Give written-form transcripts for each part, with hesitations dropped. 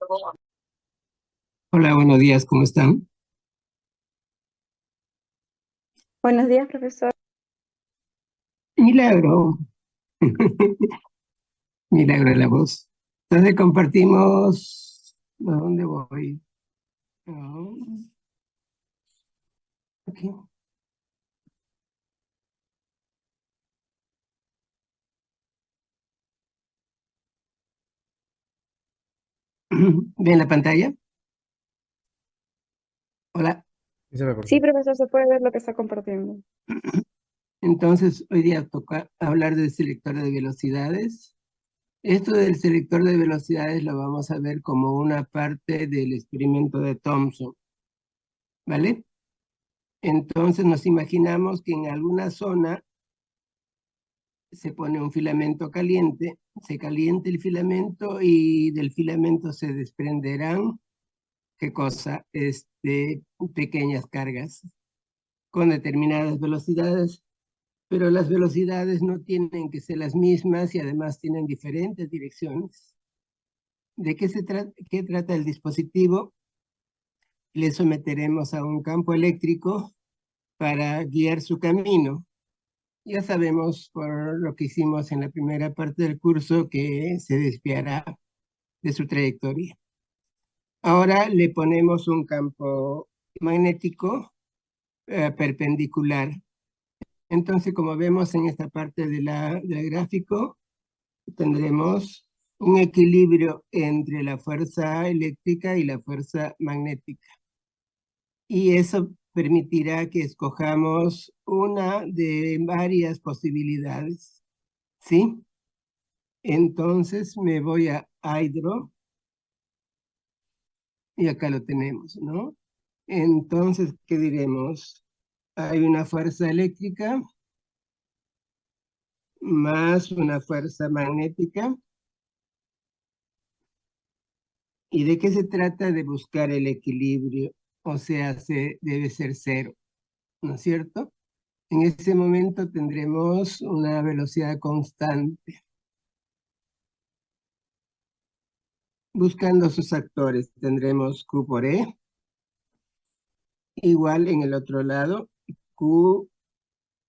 Hola, buenos días, ¿cómo están? Buenos días, profesor. Milagro, milagro de la voz. Entonces compartimos, ¿a dónde voy? Ah, aquí. ¿Ven la pantalla? Hola. Sí se ve, Sí, profesor. profesor, se puede ver lo que está compartiendo. Entonces, hoy día toca hablar del selector de velocidades. Esto del selector de velocidades lo vamos a ver como una parte del experimento de Thomson, ¿vale? Entonces nos imaginamos que en alguna zona se pone un filamento caliente, se calienta el filamento y del filamento se desprenderán, ¿qué cosa? Pequeñas cargas con determinadas velocidades, pero las velocidades no tienen que ser las mismas y además tienen diferentes direcciones. ¿De qué qué trata el dispositivo? Le someteremos a un campo eléctrico para guiar su camino. Ya sabemos por lo que hicimos en la primera parte del curso que se desviará de su trayectoria. Ahora le ponemos un campo magnético perpendicular. Entonces, como vemos en esta parte del gráfico, tendremos un equilibrio entre la fuerza eléctrica y la fuerza magnética. Y eso permitirá que escojamos una de varias posibilidades, ¿sí? Entonces me voy a Hydro y acá lo tenemos, ¿no? Entonces, ¿qué diremos? Hay una fuerza eléctrica más una fuerza magnética. ¿Y de qué se trata? De buscar el equilibrio, o sea, debe ser cero, ¿no es cierto? En ese momento tendremos una velocidad constante. Buscando sus actores, tendremos Q por E, igual en el otro lado, Q,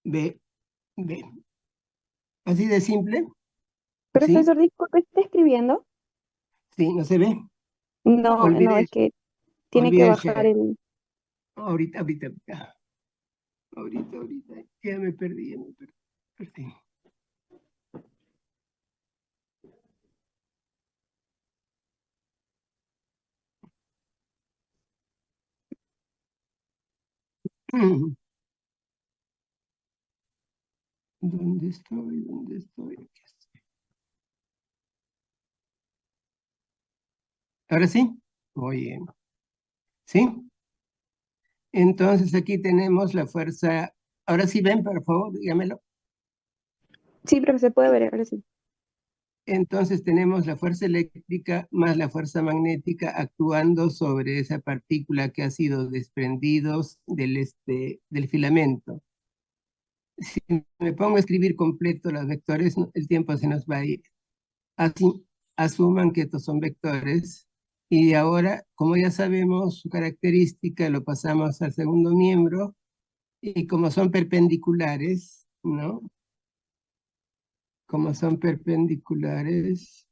B, B. Así de simple, ¿sí? Profesor, disculpe, ¿está escribiendo? Sí, ¿no se ve? No, no, Olvide, es que tiene que olvide bajar share. el... Ahorita, ya me perdí, perdí. ¿Dónde estoy? ¿Dónde estoy? Aquí estoy. Ahora sí, oye, ¿sí? Entonces aquí tenemos la fuerza. Ahora sí ven, por favor, dígamelo. Sí, profesor, se puede ver, ahora sí. Entonces tenemos la fuerza eléctrica más la fuerza magnética actuando sobre esa partícula que ha sido desprendidos del filamento. Si me pongo a escribir completo los vectores, el tiempo se nos va a ir. Así, asuman que estos son vectores y ahora, como ya sabemos su característica, lo pasamos al segundo miembro y como son perpendiculares, ¿no? Como son perpendiculares,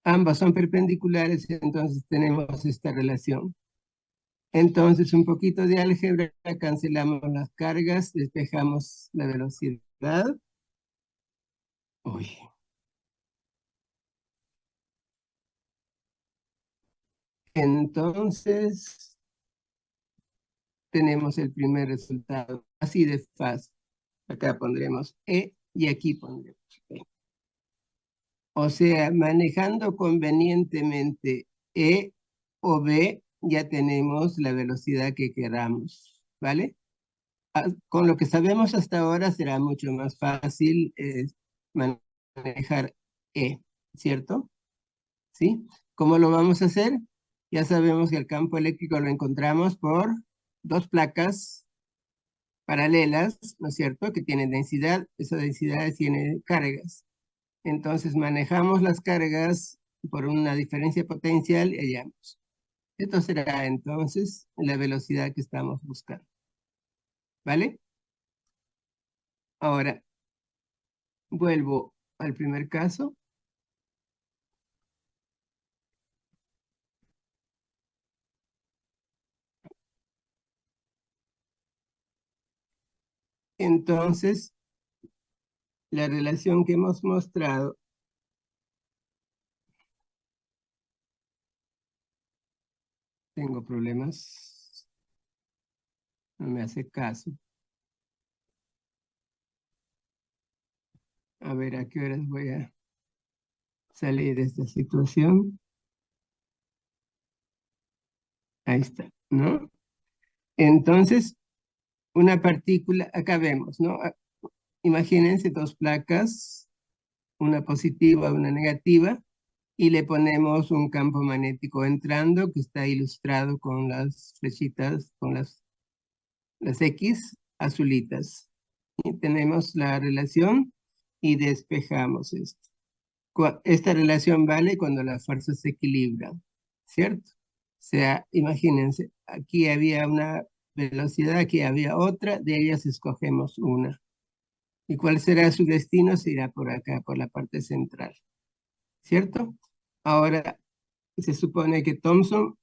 ambas son perpendiculares, entonces tenemos esta relación. Entonces, un poquito de álgebra, cancelamos las cargas, despejamos la velocidad. Uy. Entonces, tenemos el primer resultado, así de fácil. Acá pondremos E y aquí pondremos E. O sea, manejando convenientemente E o B, ya tenemos la velocidad que queramos, ¿vale? Con lo que sabemos hasta ahora será mucho más fácil manejar E, ¿cierto? ¿Sí? ¿Cómo lo vamos a hacer? Ya sabemos que el campo eléctrico lo encontramos por dos placas paralelas, ¿no es cierto?, que tienen densidad, esa densidad tiene cargas. Entonces manejamos las cargas por una diferencia potencial y hallamos. Esto será entonces la velocidad que estamos buscando. ¿Vale? Ahora, vuelvo al primer caso. Entonces, la relación que hemos mostrado tengo problemas, no me hace caso. A ver a qué horas voy a salir de esta situación. Ahí está, ¿no? Entonces, una partícula, acá vemos, ¿no? Imagínense dos placas, una positiva, una negativa, y le ponemos un campo magnético entrando que está ilustrado con las flechitas, con las X azulitas. Y tenemos la relación y despejamos esto. Esta relación vale cuando las fuerzas se equilibran, ¿cierto? O sea, imagínense, aquí había una velocidad, aquí había otra, de ellas escogemos una. ¿Y cuál será su destino? Se irá por acá, por la parte central, ¿cierto? Ahora, se supone que Thomson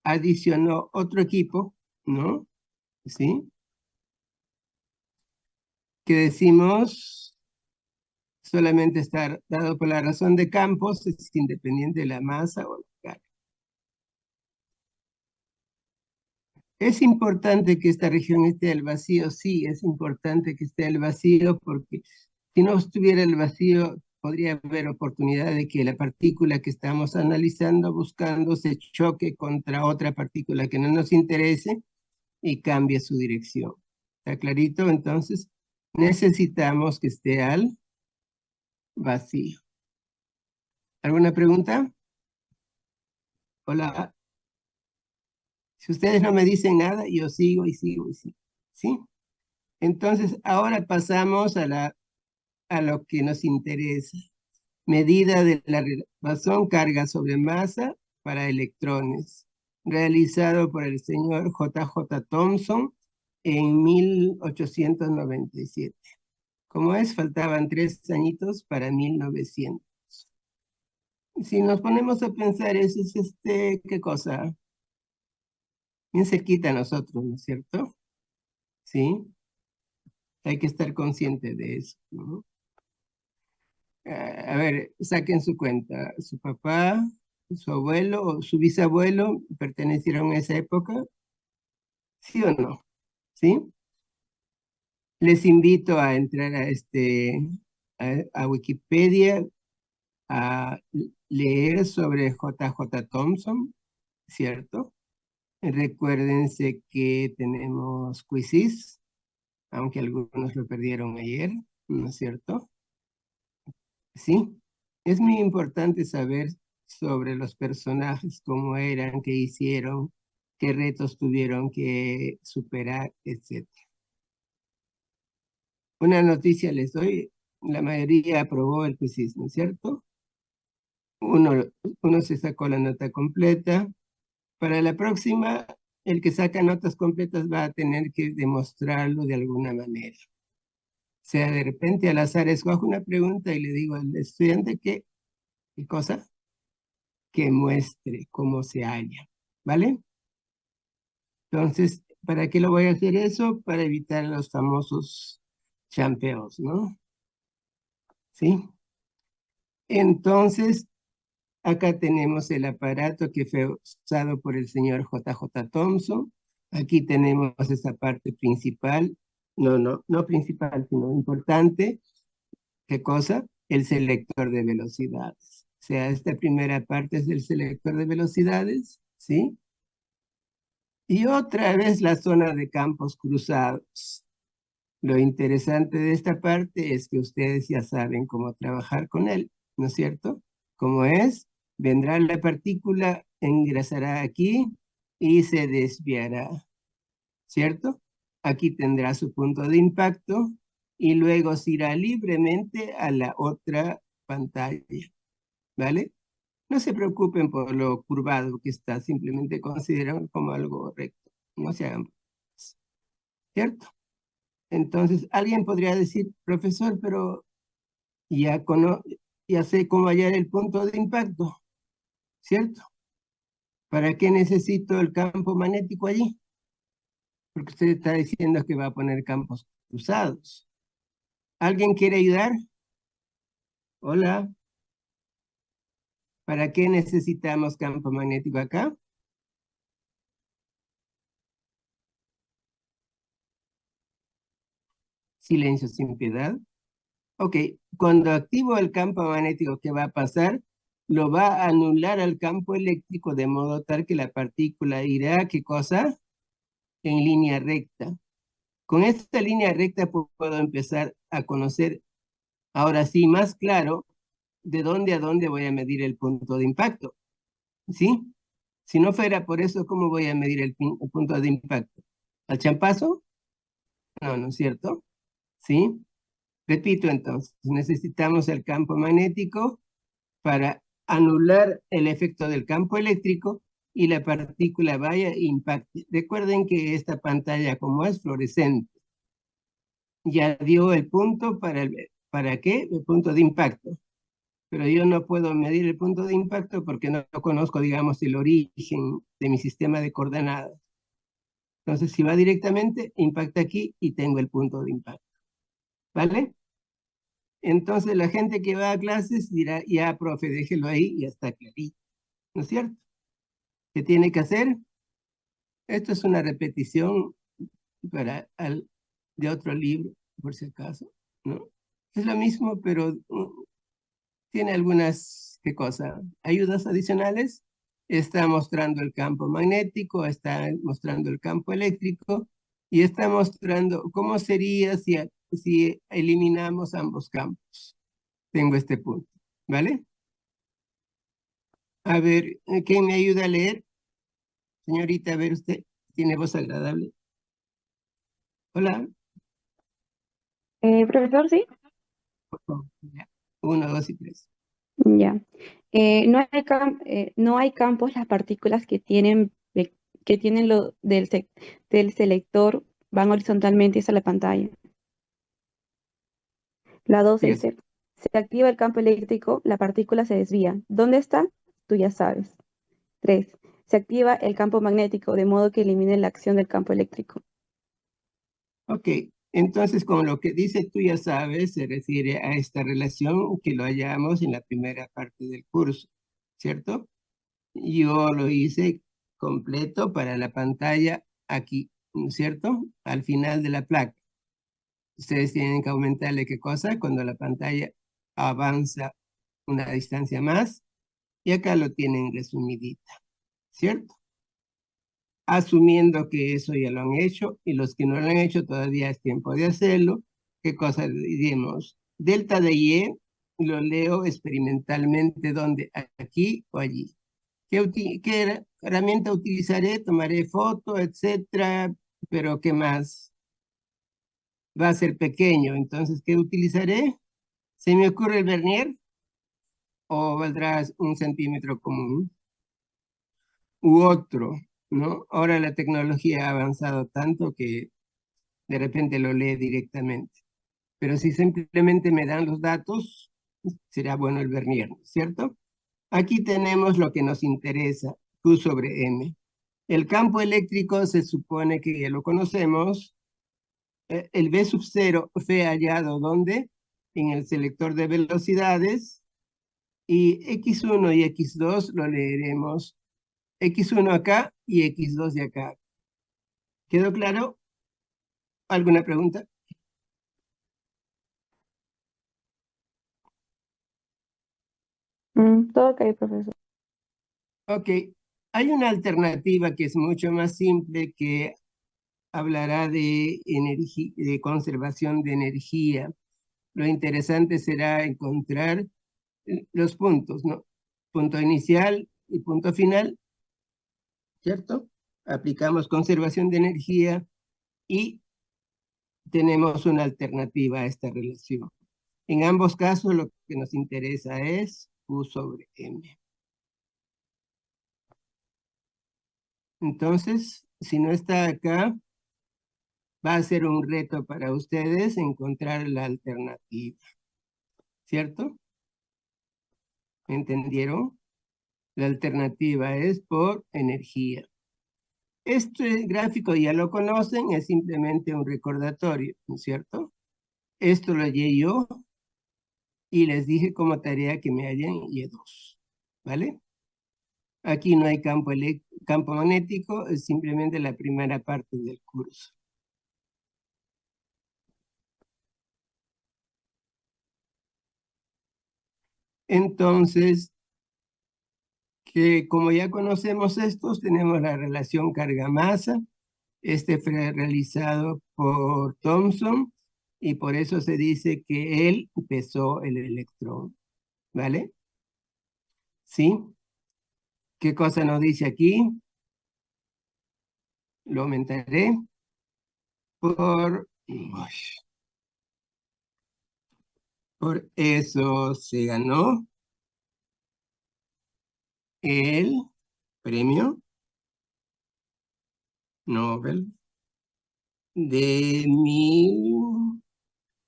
adicionó otro equipo, ¿no? ¿Sí? Que decimos solamente estar dado por la razón de campos, es independiente de la masa o la carga. ¿Es importante que esta región esté al vacío? Sí, es importante que esté al vacío porque si no estuviera el vacío, podría haber oportunidad de que la partícula que estamos analizando, buscando, se choque contra otra partícula que no nos interese y cambie su dirección. ¿Está clarito? Entonces, necesitamos que esté al vacío. ¿Alguna pregunta? Hola. Si ustedes no me dicen nada, yo sigo y sigo y sigo. ¿Sí? Entonces, ahora pasamos a lo que nos interesa. Medida de la razón carga sobre masa para electrones, realizado por el señor J.J. Thomson en 1897. Como es, faltaban 3 añitos para 1900. Si nos ponemos a pensar, eso es ¿qué cosa? Bien cerquita a nosotros, ¿no es cierto? ¿Sí? Hay que estar consciente de eso, ¿no? A ver, saquen su cuenta. ¿Su papá, su abuelo o su bisabuelo pertenecieron a esa época? ¿Sí o no? ¿Sí? Les invito a entrar a Wikipedia, a leer sobre J.J. Thomson, ¿cierto? Recuérdense que tenemos quizzes, aunque algunos lo perdieron ayer, ¿no es cierto? Sí, es muy importante saber sobre los personajes, cómo eran, qué hicieron, qué retos tuvieron que superar, etc. Una noticia les doy, la mayoría aprobó el quiz, ¿no es cierto? Uno se sacó la nota completa. Para la próxima, el que saca notas completas va a tener que demostrarlo de alguna manera. O sea, de repente al azar escojo una pregunta y le digo al estudiante ¿qué cosa? Que muestre cómo se halla, ¿vale? Entonces, ¿para qué lo voy a hacer eso? Para evitar los famosos champeos, ¿no? ¿Sí? Entonces, acá tenemos el aparato que fue usado por el señor J.J. Thomson. Aquí tenemos esa parte principal, no principal, sino importante. ¿Qué cosa? El selector de velocidades. O sea, esta primera parte es el selector de velocidades, ¿sí? Y otra vez la zona de campos cruzados. Lo interesante de esta parte es que ustedes ya saben cómo trabajar con él, ¿no es cierto? Como es, vendrá la partícula, ingresará aquí y se desviará, ¿cierto? aquí tendrá su punto de impacto y luego se irá libremente a la otra pantalla, ¿vale? No se preocupen por lo curvado que está, simplemente consideren como algo recto, no se hagan problemas, ¿cierto? Entonces, alguien podría decir, profesor, pero ya, ya sé cómo hallar el punto de impacto, ¿cierto? ¿Para qué necesito el campo magnético allí? Porque usted está diciendo que va a poner campos cruzados. ¿Alguien quiere ayudar? Hola. ¿Para qué necesitamos campo magnético acá? Silencio sin piedad. Ok, cuando activo el campo magnético, ¿qué va a pasar? Lo va a anular al campo eléctrico de modo tal que la partícula irá, ¿qué cosa? En línea recta. Con esta línea recta puedo empezar a conocer, ahora sí, más claro, de dónde a dónde voy a medir el punto de impacto. ¿Sí? Si no fuera por eso, ¿cómo voy a medir el punto de impacto? ¿Al champazo? No, ¿no es cierto? ¿Sí? Repito entonces, necesitamos el campo magnético para anular el efecto del campo eléctrico y la partícula vaya e impacte. Recuerden que esta pantalla, como es fluorescente, ya dio el punto ¿para qué? El punto de impacto. Pero yo no puedo medir el punto de impacto porque no conozco, digamos, el origen de mi sistema de coordenadas. Entonces, si va directamente, impacta aquí y tengo el punto de impacto. ¿Vale? Entonces, la gente que va a clases dirá, ya, profe, déjelo ahí, ya está clarito. ¿No es cierto? ¿Qué tiene que hacer? Esto es una repetición de otro libro, por si acaso, ¿no? Es lo mismo, pero tiene algunas, ¿qué cosa? Ayudas adicionales. Está mostrando el campo magnético, está mostrando el campo eléctrico y está mostrando cómo sería si eliminamos ambos campos. Tengo este punto, ¿vale? A ver, ¿quién me ayuda a leer? Señorita, a ver usted, tiene voz agradable. Hola. Profesor, sí, Por favor. Ya. Uno, dos y tres. ya. No hay campos, las partículas que tienen del selector van horizontalmente hacia la pantalla. La 2 Sí, es. dice, se activa el campo eléctrico, la partícula se desvía. ¿Dónde está? Tú ya sabes. 3. Se activa el campo magnético de modo que elimine la acción del campo eléctrico. Ok, entonces con lo que dice tú ya sabes, se refiere a esta relación que lo hallamos en la primera parte del curso, ¿cierto? Yo lo hice completo para la pantalla aquí, ¿no es cierto? Al final de la placa. Ustedes tienen que aumentarle qué cosa cuando la pantalla avanza una distancia más y acá lo tienen resumidita, ¿cierto? Asumiendo que eso ya lo han hecho y los que no lo han hecho todavía es tiempo de hacerlo. ¿Qué cosa diremos? Delta de Y lo leo experimentalmente, ¿dónde? Aquí o allí. ¿Qué herramienta utilizaré? Tomaré foto, etcétera, pero ¿qué más? Va a ser pequeño, entonces, ¿qué utilizaré? ¿Se me ocurre el vernier o valdrá 1 centímetro común u otro, ¿no? Ahora la tecnología ha avanzado tanto que de repente lo lee directamente. Pero si simplemente me dan los datos, será bueno el vernier, ¿cierto? Aquí tenemos lo que nos interesa, Q sobre M. El campo eléctrico se supone que ya lo conocemos. El B sub 0 fue hallado ¿dónde? En el selector de velocidades. Y X1 y X2 lo leeremos. X1 acá y X2 de acá. ¿Quedó claro? ¿Alguna pregunta? Todo ok, profesor. Ok, hay una alternativa que es mucho más simple que hablará de de conservación de energía. Lo interesante será encontrar los puntos, ¿no? Punto inicial y punto final, ¿cierto? Aplicamos conservación de energía y tenemos una alternativa a esta relación. En ambos casos lo que nos interesa es Q sobre M. Entonces, si no está acá, va a ser un reto para ustedes encontrar la alternativa, ¿cierto? ¿Entendieron? La alternativa es por energía. Este gráfico ya lo conocen, es simplemente un recordatorio, ¿no es cierto? Esto lo hallé yo y les dije como tarea que me hallen Y2, ¿vale? Aquí no hay campo magnético, es simplemente la primera parte del curso. Entonces, que como ya conocemos estos, tenemos la relación carga-masa. Este fue realizado por Thomson y por eso se dice que él pesó el electrón, ¿vale? ¿Sí? ¿Qué cosa nos dice aquí? Lo aumentaré por eso se ganó el premio Nobel de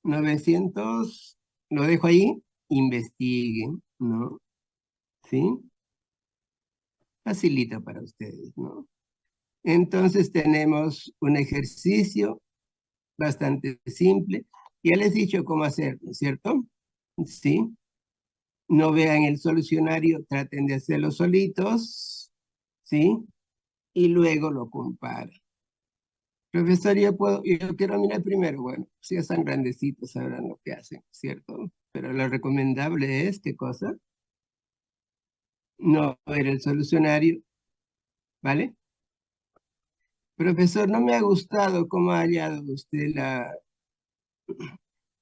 1900. Lo dejo ahí, investiguen, ¿no? ¿Sí? Facilita para ustedes, ¿no? Entonces tenemos un ejercicio bastante simple. Ya les he dicho cómo hacerlo, ¿cierto? Sí. No vean el solucionario, traten de hacerlo solitos, ¿sí? Y luego lo comparan. Profesor, yo quiero mirar primero. Bueno, si están grandecitos sabrán lo que hacen, ¿cierto? Pero lo recomendable es, ¿qué cosa? No ver el solucionario, ¿vale? Profesor, no me ha gustado cómo ha hallado usted la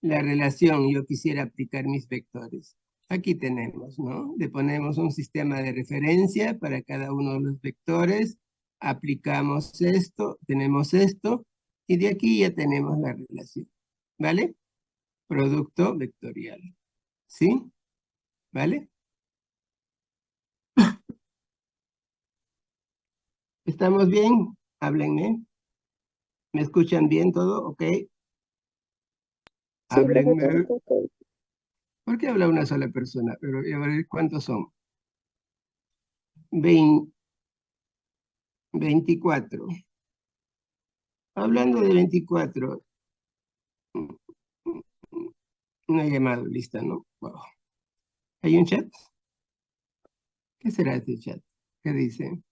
relación. Yo quisiera aplicar mis vectores. Aquí tenemos, ¿no? Le ponemos un sistema de referencia para cada uno de los vectores, aplicamos esto, tenemos esto, y de aquí ya tenemos la relación, ¿vale? Producto vectorial, ¿sí? ¿Vale? ¿Estamos bien? Háblenme. ¿Me escuchan bien todo? ¿Ok? Sí, profesor, Háblenme. ok. ¿Por qué habla una sola persona? Pero a ver, ¿cuántos son? 24. Hablando de 24, una llamada lista, ¿no? Wow. ¿Hay un chat? ¿Qué será este chat? ¿Qué dice?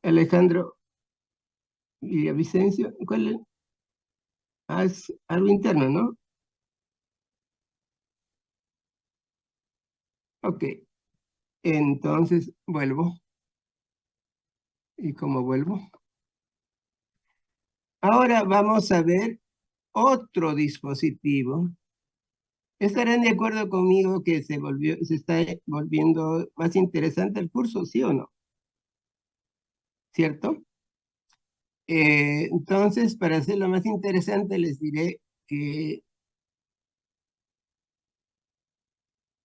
Alejandro Villavicencio. ¿Cuál es? Ah, es algo interno, ¿no? Ok. Entonces, vuelvo. ¿Y cómo vuelvo? Ahora vamos a ver otro dispositivo. ¿Estarán de acuerdo conmigo que se está volviendo más interesante el curso, sí o no? ¿Cierto? Entonces, para hacerlo más interesante, les diré que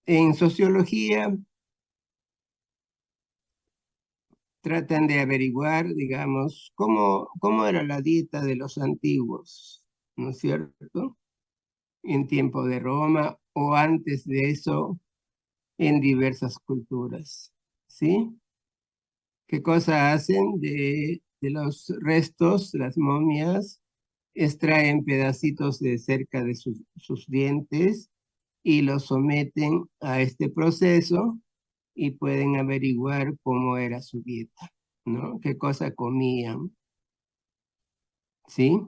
en sociología tratan de averiguar, digamos, cómo era la dieta de los antiguos, ¿no es cierto? En tiempo de Roma o antes de eso en diversas culturas, ¿sí? ¿Qué cosa hacen de los restos, las momias? Extraen pedacitos de cerca de sus dientes y los someten a este proceso y pueden averiguar cómo era su dieta, ¿no? ¿Qué cosa comían? ¿Sí?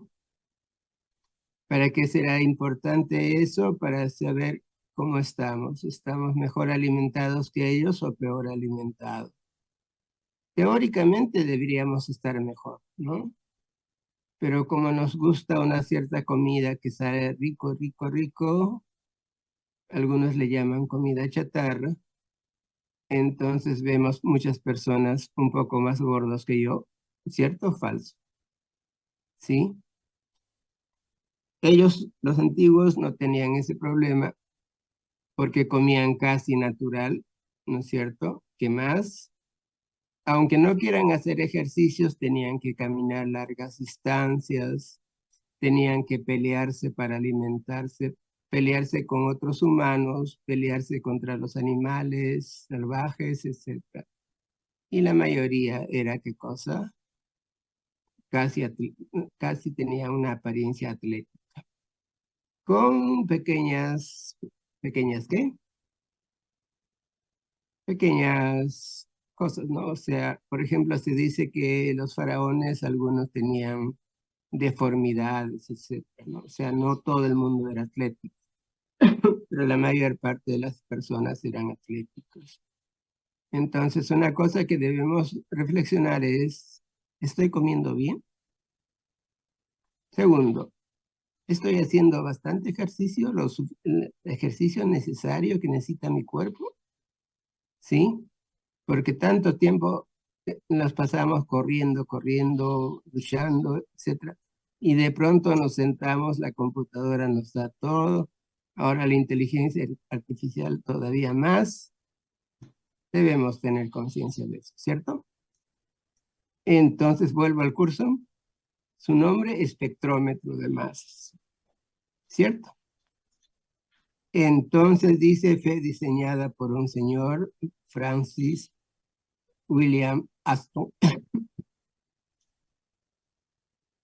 ¿Para qué será importante eso? Para saber cómo estamos. ¿Estamos mejor alimentados que ellos o peor alimentados? Teóricamente deberíamos estar mejor, ¿no? Pero como nos gusta una cierta comida que sabe rico, rico, rico, algunos le llaman comida chatarra, entonces vemos muchas personas un poco más gordos que yo, ¿cierto o falso? ¿Sí? Ellos, los antiguos, no tenían ese problema porque comían casi natural, ¿no es cierto? ¿Qué más? Aunque no quieran hacer ejercicios, tenían que caminar largas distancias, tenían que pelearse para alimentarse, pelearse con otros humanos, pelearse contra los animales salvajes, etc. Y la mayoría era, ¿qué cosa? Casi tenía una apariencia atlética, con ¿pequeñas qué? Pequeñas cosas, ¿no? O sea, por ejemplo, se dice que los faraones, algunos tenían deformidades, etcétera, ¿no? O sea, no todo el mundo era atlético, pero la mayor parte de las personas eran atléticos. Entonces, una cosa que debemos reflexionar es, ¿estoy comiendo bien? Segundo, ¿estoy haciendo bastante ejercicio, el ejercicio necesario que necesita mi cuerpo? ¿Sí? Porque tanto tiempo nos pasamos corriendo, corriendo, luchando, etcétera, y de pronto nos sentamos, la computadora nos da todo, ahora la inteligencia artificial todavía más, debemos tener conciencia de eso, ¿cierto? Entonces vuelvo al curso, su nombre, espectrómetro de masas, ¿cierto? Entonces dice, fue diseñada por un señor, Francis William Aston.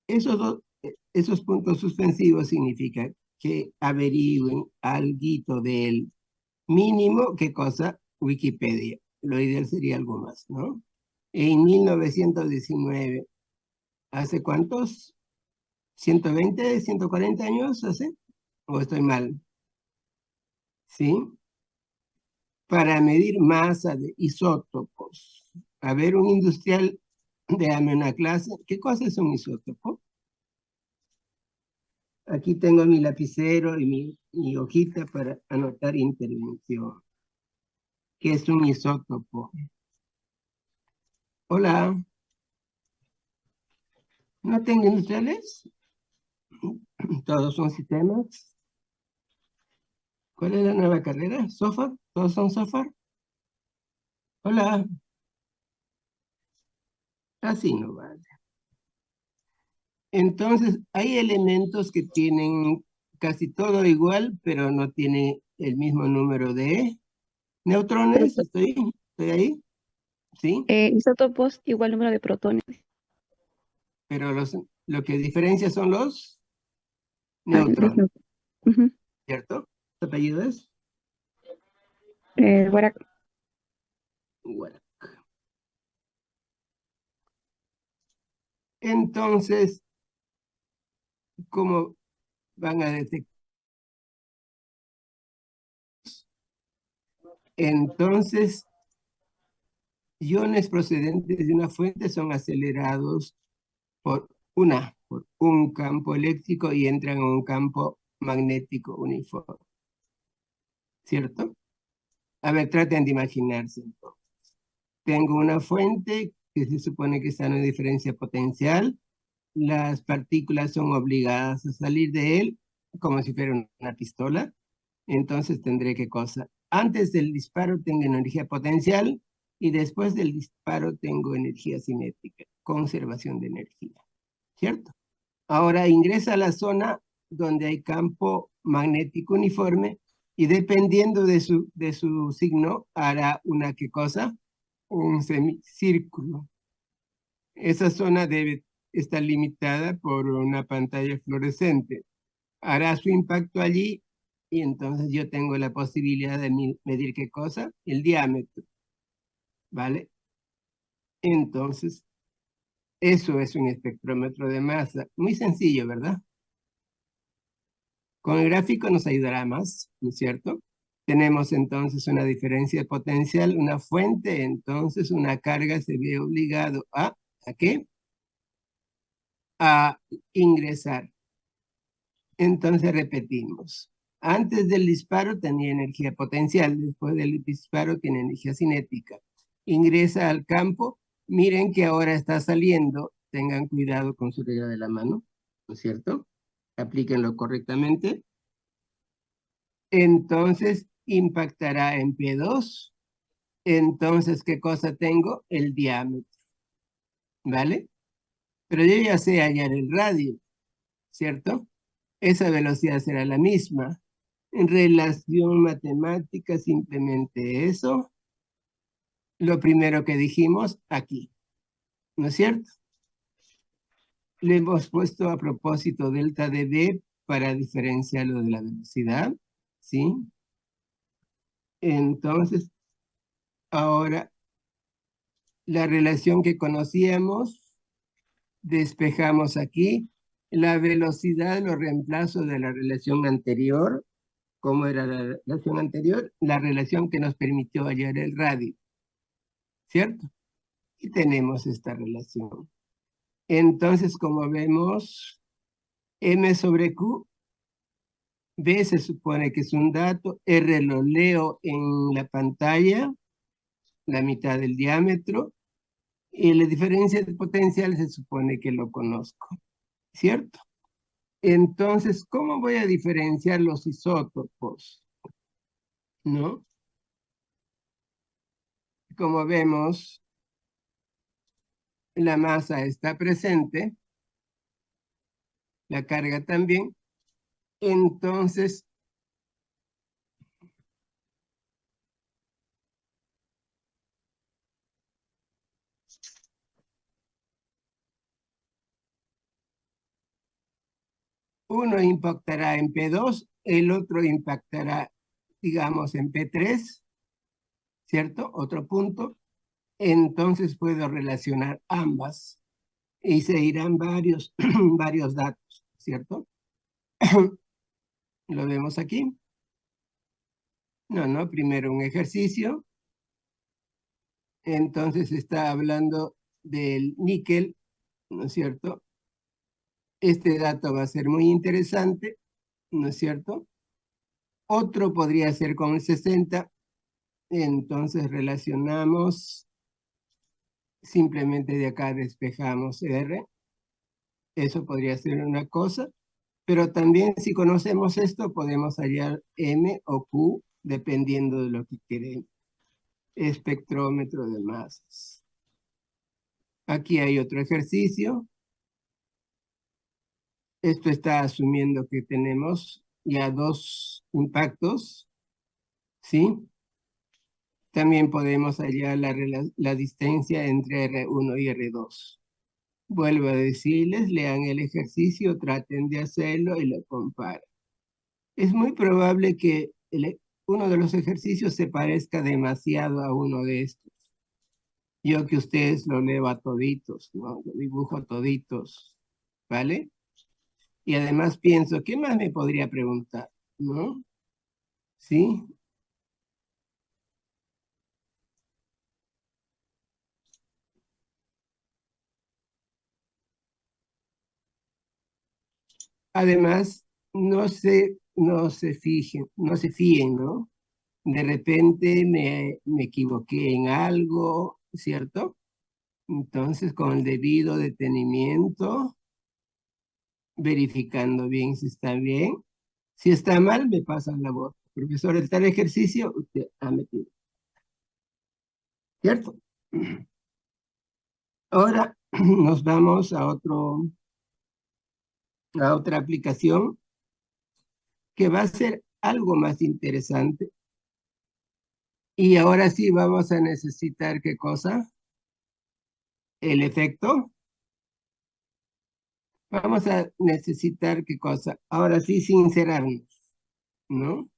Esos puntos suspensivos significan que averigüen algo del mínimo, ¿qué cosa? Wikipedia. Lo ideal sería algo más, ¿no? En 1919, ¿hace cuántos? ¿120, 140 años hace? ¿O estoy mal? ¿Sí? Para medir masa de isótopos. A ver, un industrial, déjame una clase. ¿Qué cosa es un isótopo? Aquí tengo mi lapicero y mi hojita para anotar intervención. ¿Qué es un isótopo? Hola, ¿no tengo industriales? Todos son sistemas. ¿Cuál es la nueva carrera? ¿Software? ¿Todos son software? Hola, así no vale. Entonces, hay elementos que tienen casi todo igual, pero no tiene el mismo número de neutrones. Proto- ¿Estoy ahí? ¿Sí? isótopos igual número de protones. Pero lo que diferencia son los Los neutrones, ujú. ¿cierto? ¿Tu apellido es? Bueno, Bueno. Entonces, ¿cómo van a detectar? Entonces, iones procedentes de una fuente son acelerados por un campo eléctrico y entran en un campo magnético uniforme, ¿cierto? A ver, traten de imaginarse. Tengo una fuente que se supone que está en una diferencia potencial, las partículas son obligadas a salir de él como si fuera una pistola, entonces tendré que cosa. Antes del disparo tengo energía potencial y después del disparo tengo energía cinética, conservación de energía, ¿cierto? Ahora ingresa a la zona donde hay campo magnético uniforme y dependiendo de su signo hará una ¿qué cosa? Un semicírculo. Esa zona debe estar limitada por una pantalla fluorescente. Hará su impacto allí y entonces yo tengo la posibilidad de medir qué cosa, el diámetro, ¿vale? Entonces, eso es un espectrómetro de masa. Muy sencillo, ¿verdad? Con el gráfico nos ayudará más, ¿no es cierto? Tenemos entonces una diferencia potencial, una fuente, entonces una carga se ve obligado ¿a qué? A ingresar. Entonces repetimos. Antes del disparo tenía energía potencial, después del disparo tiene energía cinética. Ingresa al campo Miren que ahora está saliendo, tengan cuidado con su regla de la mano, ¿no es cierto? Aplíquenlo correctamente. Entonces impactará en P2. Entonces, ¿qué cosa tengo? El diámetro, ¿vale? Pero yo ya sé hallar el radio, ¿cierto? Esa velocidad será la misma. En relación matemática, simplemente eso. Lo primero que dijimos aquí, ¿no es cierto? Le hemos puesto a propósito delta de B para diferenciarlo de la velocidad, ¿sí? Entonces, ahora, la relación que conocíamos, despejamos aquí. La velocidad lo reemplazo de la relación anterior. ¿Cómo era la relación anterior? La relación que nos permitió hallar el radio, ¿cierto? Y tenemos esta relación. Entonces, como vemos, M sobre Q, B se supone que es un dato, R lo leo en la pantalla, la mitad del diámetro, y la diferencia de potencial se supone que lo conozco, ¿cierto? Entonces, ¿cómo voy a diferenciar los isótopos? ¿No? Como vemos, la masa está presente, la carga también, entonces uno impactará en P2, el otro impactará, digamos, en P3, ¿cierto? Otro punto. Entonces puedo relacionar ambas y se irán varios, varios datos, ¿cierto? Lo vemos aquí. No, primero un ejercicio. Entonces está hablando del níquel, ¿no es cierto? Este dato va a ser muy interesante, ¿no es cierto? Otro podría ser con el 60, entonces relacionamos, simplemente de acá despejamos R, eso podría ser una cosa, pero también si conocemos esto podemos hallar M o Q dependiendo de lo que queremos. Espectrómetro de masas. Aquí hay otro ejercicio. Esto está asumiendo que tenemos ya dos impactos, ¿sí? También podemos hallar la distancia entre R1 y R2. Vuelvo a decirles, lean el ejercicio, traten de hacerlo y lo comparen. Es muy probable que uno de los ejercicios se parezca demasiado a uno de estos. Yo que ustedes lo leo a toditos, ¿no? Lo dibujo a toditos, ¿vale? Y además pienso, ¿qué más me podría preguntar? ¿No? ¿Sí? Además, no se fíen, ¿no? De repente me equivoqué en algo, ¿cierto? Entonces, con el debido detenimiento, verificando bien si está bien. Si está mal, me pasan la voz. Profesor, el tal ejercicio, usted ha metido, ¿cierto? Ahora nos vamos a otra aplicación que va a ser algo más interesante. Y ahora sí vamos a necesitar, ¿qué cosa? El efecto. Vamos a necesitar, ¿qué cosa? Ahora sí, sincerarnos, ¿no?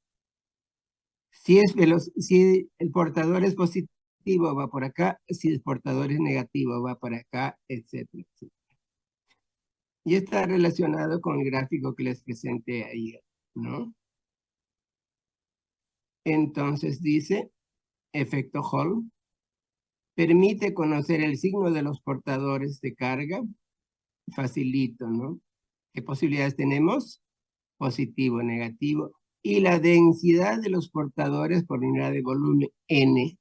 Si el portador es positivo, va por acá. Si el portador es negativo, va por acá, etcétera, etcétera. Y está relacionado con el gráfico que les presenté ayer, ¿no? Entonces dice, efecto Hall, permite conocer el signo de los portadores de carga. Facilito, ¿no? ¿Qué posibilidades tenemos? Positivo, negativo. Y la densidad de los portadores por unidad de volumen, N.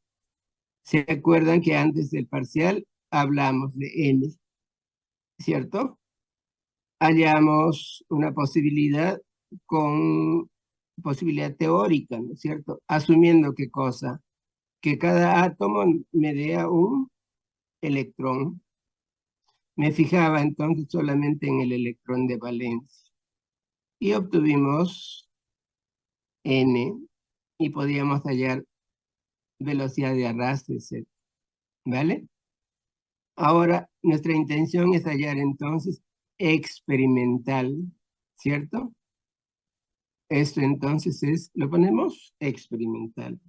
¿Se acuerdan que antes del parcial hablamos de n, ¿cierto? Hallamos una posibilidad con posibilidad teórica, ¿no es cierto? Asumiendo qué cosa, que cada átomo me dé un electrón. Me fijaba entonces solamente en el electrón de valencia y obtuvimos n y podíamos hallar velocidad de arrastre, etc. ¿Vale? Ahora, nuestra intención es hallar entonces experimental, ¿cierto? Esto entonces es, lo ponemos experimental.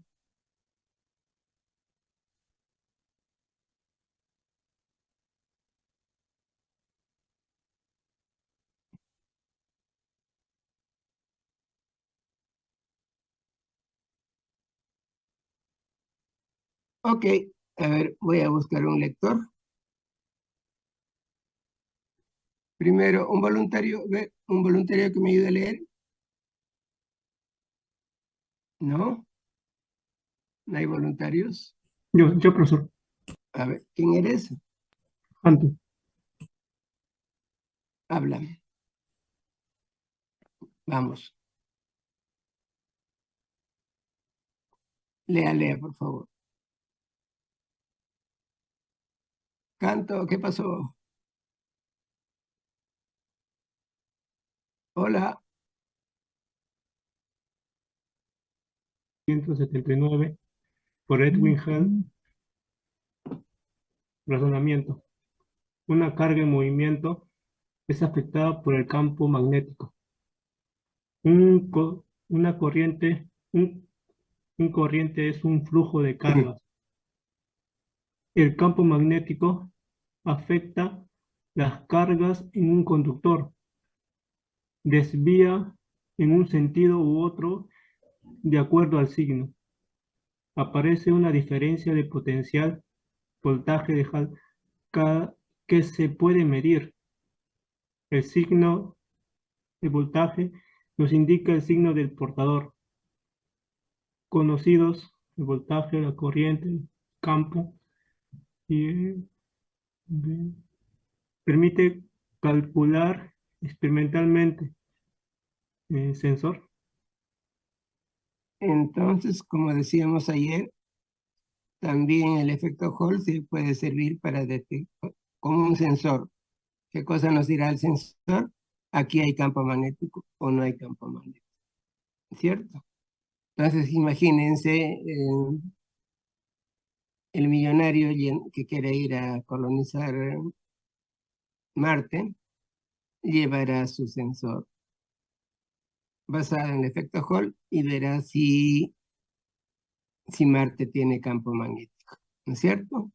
Ok, a ver, voy a buscar un lector. Primero, un voluntario que me ayude a leer. ¿No? ¿No hay voluntarios? Yo, profesor. A ver, ¿quién eres? Antes. Háblame. Vamos. Lea, por favor. Canto, ¿qué pasó? Hola. 179 por Edwin Hall. Razonamiento. Una carga en movimiento es afectada por el campo magnético. Una corriente, un corriente es un flujo de cargas. El campo magnético afecta las cargas en un conductor. Desvía en un sentido u otro de acuerdo al signo. Aparece una diferencia de potencial, voltaje de Hall, que se puede medir. El signo de voltaje nos indica el signo del portador. Conocidos, el voltaje, la corriente, el campo, y permite calcular experimentalmente el sensor. Entonces, como decíamos ayer, también el efecto Hall se puede servir para detectar como un sensor. ¿Qué cosa nos dirá el sensor? Aquí hay campo magnético o no hay campo magnético, ¿cierto? Entonces, imagínense el millonario que quiere ir a colonizar Marte, llevará su sensor basado en el efecto Hall y verá si Marte tiene campo magnético, ¿no es cierto?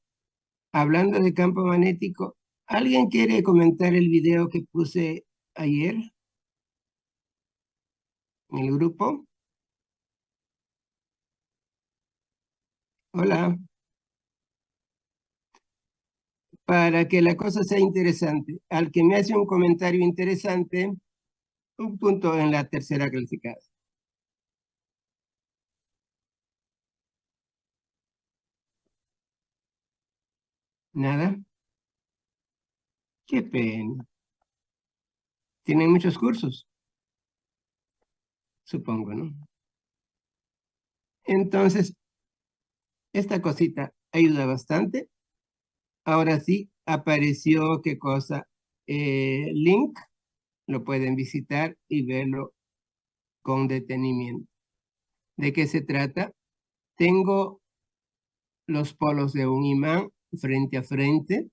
Hablando de campo magnético, ¿alguien quiere comentar el video que puse ayer en el grupo? Hola. Para que la cosa sea interesante, al que me hace un comentario interesante, un punto en la tercera clasificada. ¿Nada? Qué pena. Tienen muchos cursos, supongo, ¿no? Entonces, esta cosita ayuda bastante. Ahora sí, apareció qué cosa. Link, lo pueden visitar y verlo con detenimiento. ¿De qué se trata? Tengo los polos de un imán frente a frente.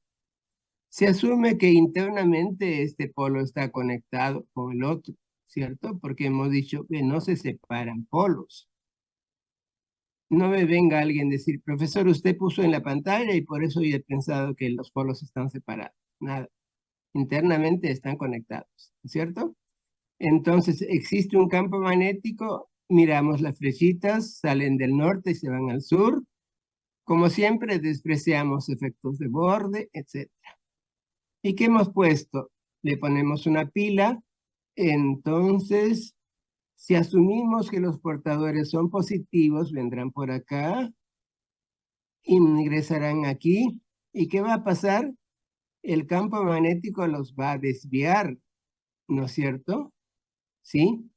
Se asume que internamente este polo está conectado con el otro, ¿cierto? Porque hemos dicho que no se separan polos. No me venga alguien a decir, profesor, usted puso en la pantalla y por eso yo he pensado que los polos están separados. Nada, internamente están conectados, ¿cierto? Entonces, existe un campo magnético, miramos las flechitas, salen del norte y se van al sur. Como siempre, despreciamos efectos de borde, etc. ¿Y qué hemos puesto? Le ponemos una pila, entonces, si asumimos que los portadores son positivos, vendrán por acá, ingresarán aquí, ¿Y qué va a pasar? El campo magnético los va a desviar, ¿no es cierto? ¿Sí?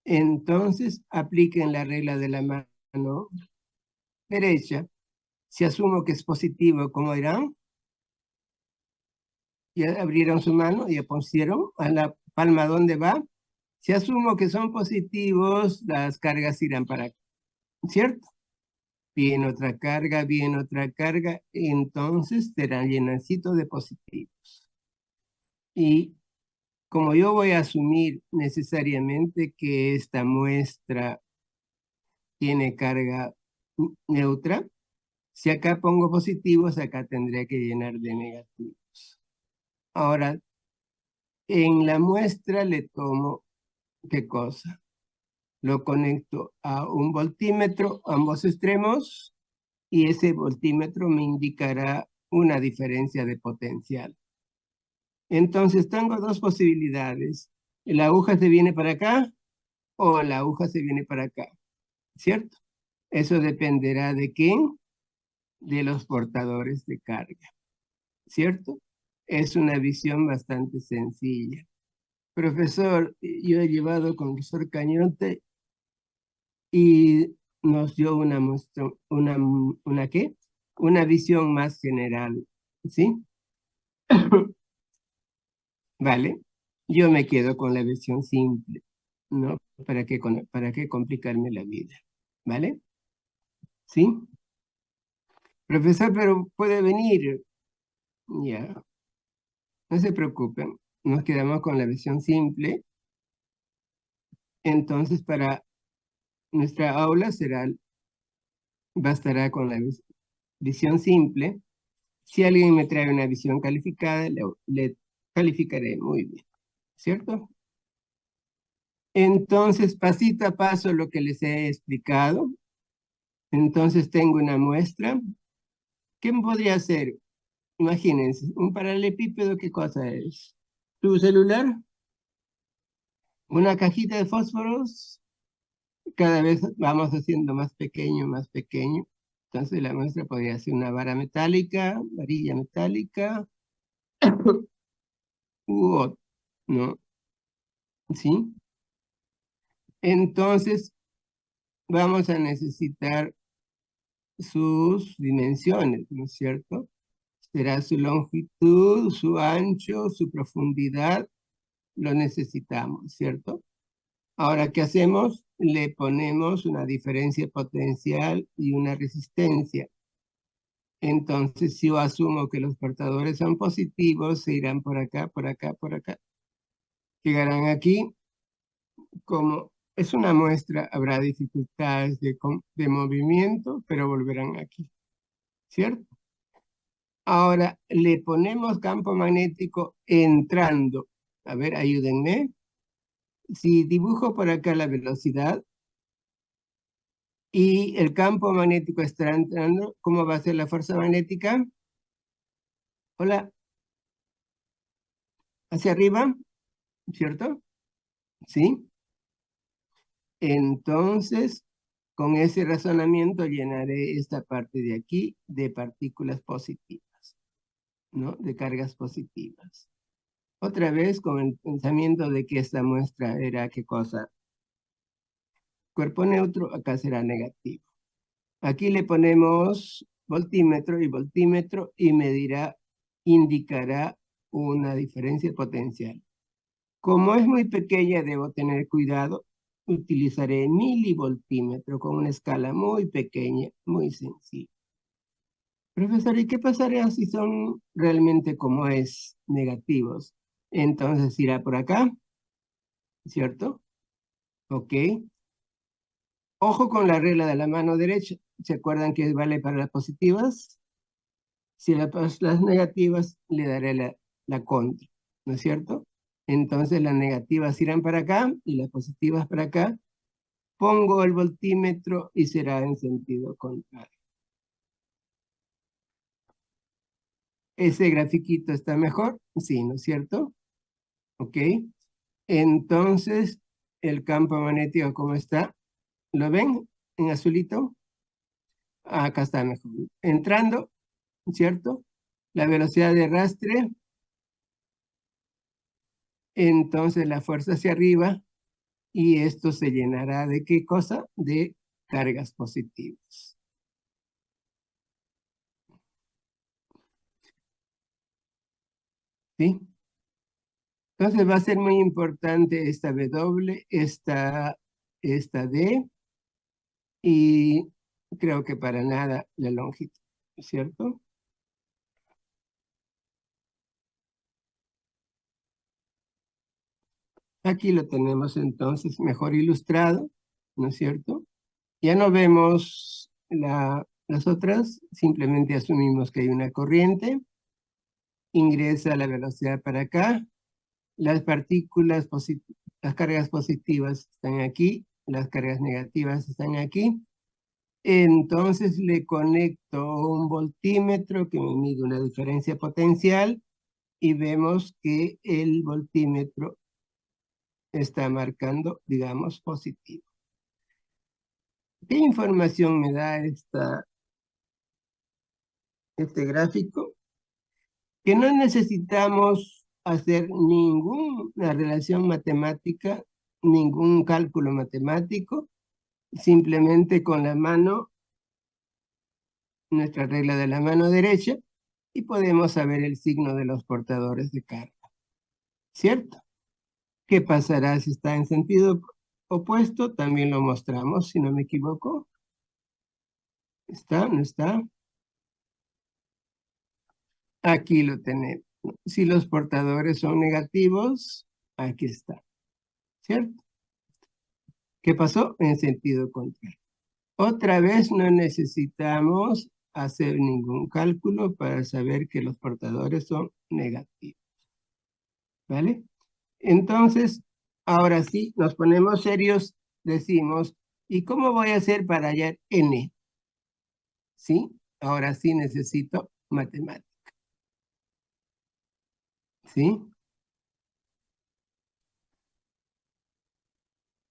Entonces, apliquen la regla de la mano derecha. Si asumo que es positivo, ¿cómo dirán? Ya abrieron su mano, ya pusieron a la palma dónde va. Si asumo que son positivos, las cargas irán para acá, ¿cierto? Viene otra carga, entonces serán llenacitos de positivos. Y como yo voy a asumir necesariamente que esta muestra tiene carga neutra, si acá pongo positivos, acá tendría que llenar de negativos. Ahora, en la muestra le tomo, ¿qué cosa? Lo conecto a un voltímetro, ambos extremos, y ese voltímetro me indicará una diferencia de potencial. Entonces tengo dos posibilidades. La aguja se viene para acá o la aguja se viene para acá, ¿cierto? Eso dependerá de quién, de los portadores de carga, ¿cierto? Es una visión bastante sencilla. Profesor, yo he llevado con el profesor Cañote y nos dio una muestra, ¿una qué? Una visión más general, ¿sí? Vale, yo me quedo con la versión simple, ¿no? ¿Para qué complicarme la vida? ¿Vale? ¿Sí? Profesor, pero puede venir. Ya, no se preocupen, nos quedamos con la versión simple. Entonces, para nuestra aula bastará con la visión simple. Si alguien me trae una visión calificada, le calificaré muy bien, ¿cierto? Entonces, pasito a paso lo que les he explicado. Entonces, tengo una muestra. ¿Qué podría ser? Imagínense, un paralelepípedo, ¿qué cosa es? ¿Tu celular? ¿Una cajita de fósforos? Cada vez vamos haciendo más pequeño, más pequeño. Entonces, la muestra podría ser una varilla metálica, u otro, ¿no? ¿Sí? Entonces, vamos a necesitar sus dimensiones, ¿no es cierto? Será su longitud, su ancho, su profundidad, lo necesitamos, ¿cierto? Ahora, ¿qué hacemos? Le ponemos una diferencia potencial y una resistencia. Entonces, si yo asumo que los portadores son positivos, se irán por acá, por acá, por acá. Llegarán aquí. Como es una muestra, habrá dificultades de movimiento, pero volverán aquí, ¿cierto? Ahora, le ponemos campo magnético entrando. A ver, ayúdenme. Si dibujo por acá la velocidad y el campo magnético está entrando, ¿cómo va a ser la fuerza magnética? Hola, hacia arriba, ¿cierto? ¿Sí? Entonces, con ese razonamiento llenaré esta parte de aquí de partículas positivas, ¿no? De cargas positivas. Otra vez con el pensamiento de que esta muestra era, ¿qué cosa? Cuerpo neutro, acá será negativo. Aquí le ponemos voltímetro y indicará una diferencia potencial. Como es muy pequeña, debo tener cuidado. Utilizaré milivoltímetro con una escala muy pequeña, muy sencilla. Profesor, ¿y qué pasaría si son realmente como es, negativos? Entonces irá por acá, ¿cierto? Ok. Ojo con la regla de la mano derecha. ¿Se acuerdan que vale para las positivas? Si las negativas, le daré la contra, ¿no es cierto? Entonces las negativas irán para acá y las positivas para acá. Pongo el voltímetro y será en sentido contrario. ¿Ese grafiquito está mejor? Sí, ¿no es cierto? Ok. Entonces, el campo magnético, ¿cómo está? ¿Lo ven en azulito? Acá está mejor. Entrando, ¿cierto? la velocidad de arrastre, entonces la fuerza hacia arriba, y esto se llenará ¿de qué cosa? De cargas positivas. ¿Sí? Entonces va a ser muy importante esta W, esta D, y creo que para nada la longitud, ¿cierto? Aquí lo tenemos entonces mejor ilustrado, ¿no es cierto? Ya no vemos las otras, simplemente asumimos que hay una corriente, ingresa la velocidad para acá, las partículas, las cargas positivas están aquí, las cargas negativas están aquí. Entonces le conecto un voltímetro que me mide una diferencia potencial y vemos que el voltímetro está marcando, digamos, positivo. ¿Qué información me da este gráfico? Que no necesitamos hacer ninguna relación matemática, ningún cálculo matemático, simplemente con la mano, nuestra regla de la mano derecha, y podemos saber el signo de los portadores de carga, ¿cierto? ¿Qué pasará si está en sentido opuesto? También lo mostramos, si no me equivoco. ¿Está? ¿No está? Aquí lo tenemos. Si los portadores son negativos, aquí está, ¿cierto? ¿Qué pasó? En sentido contrario. Otra vez no necesitamos hacer ningún cálculo para saber que los portadores son negativos, ¿vale? Entonces, ahora sí, nos ponemos serios, decimos, ¿y cómo voy a hacer para hallar n? ¿Sí? Ahora sí necesito matemáticas, ¿sí?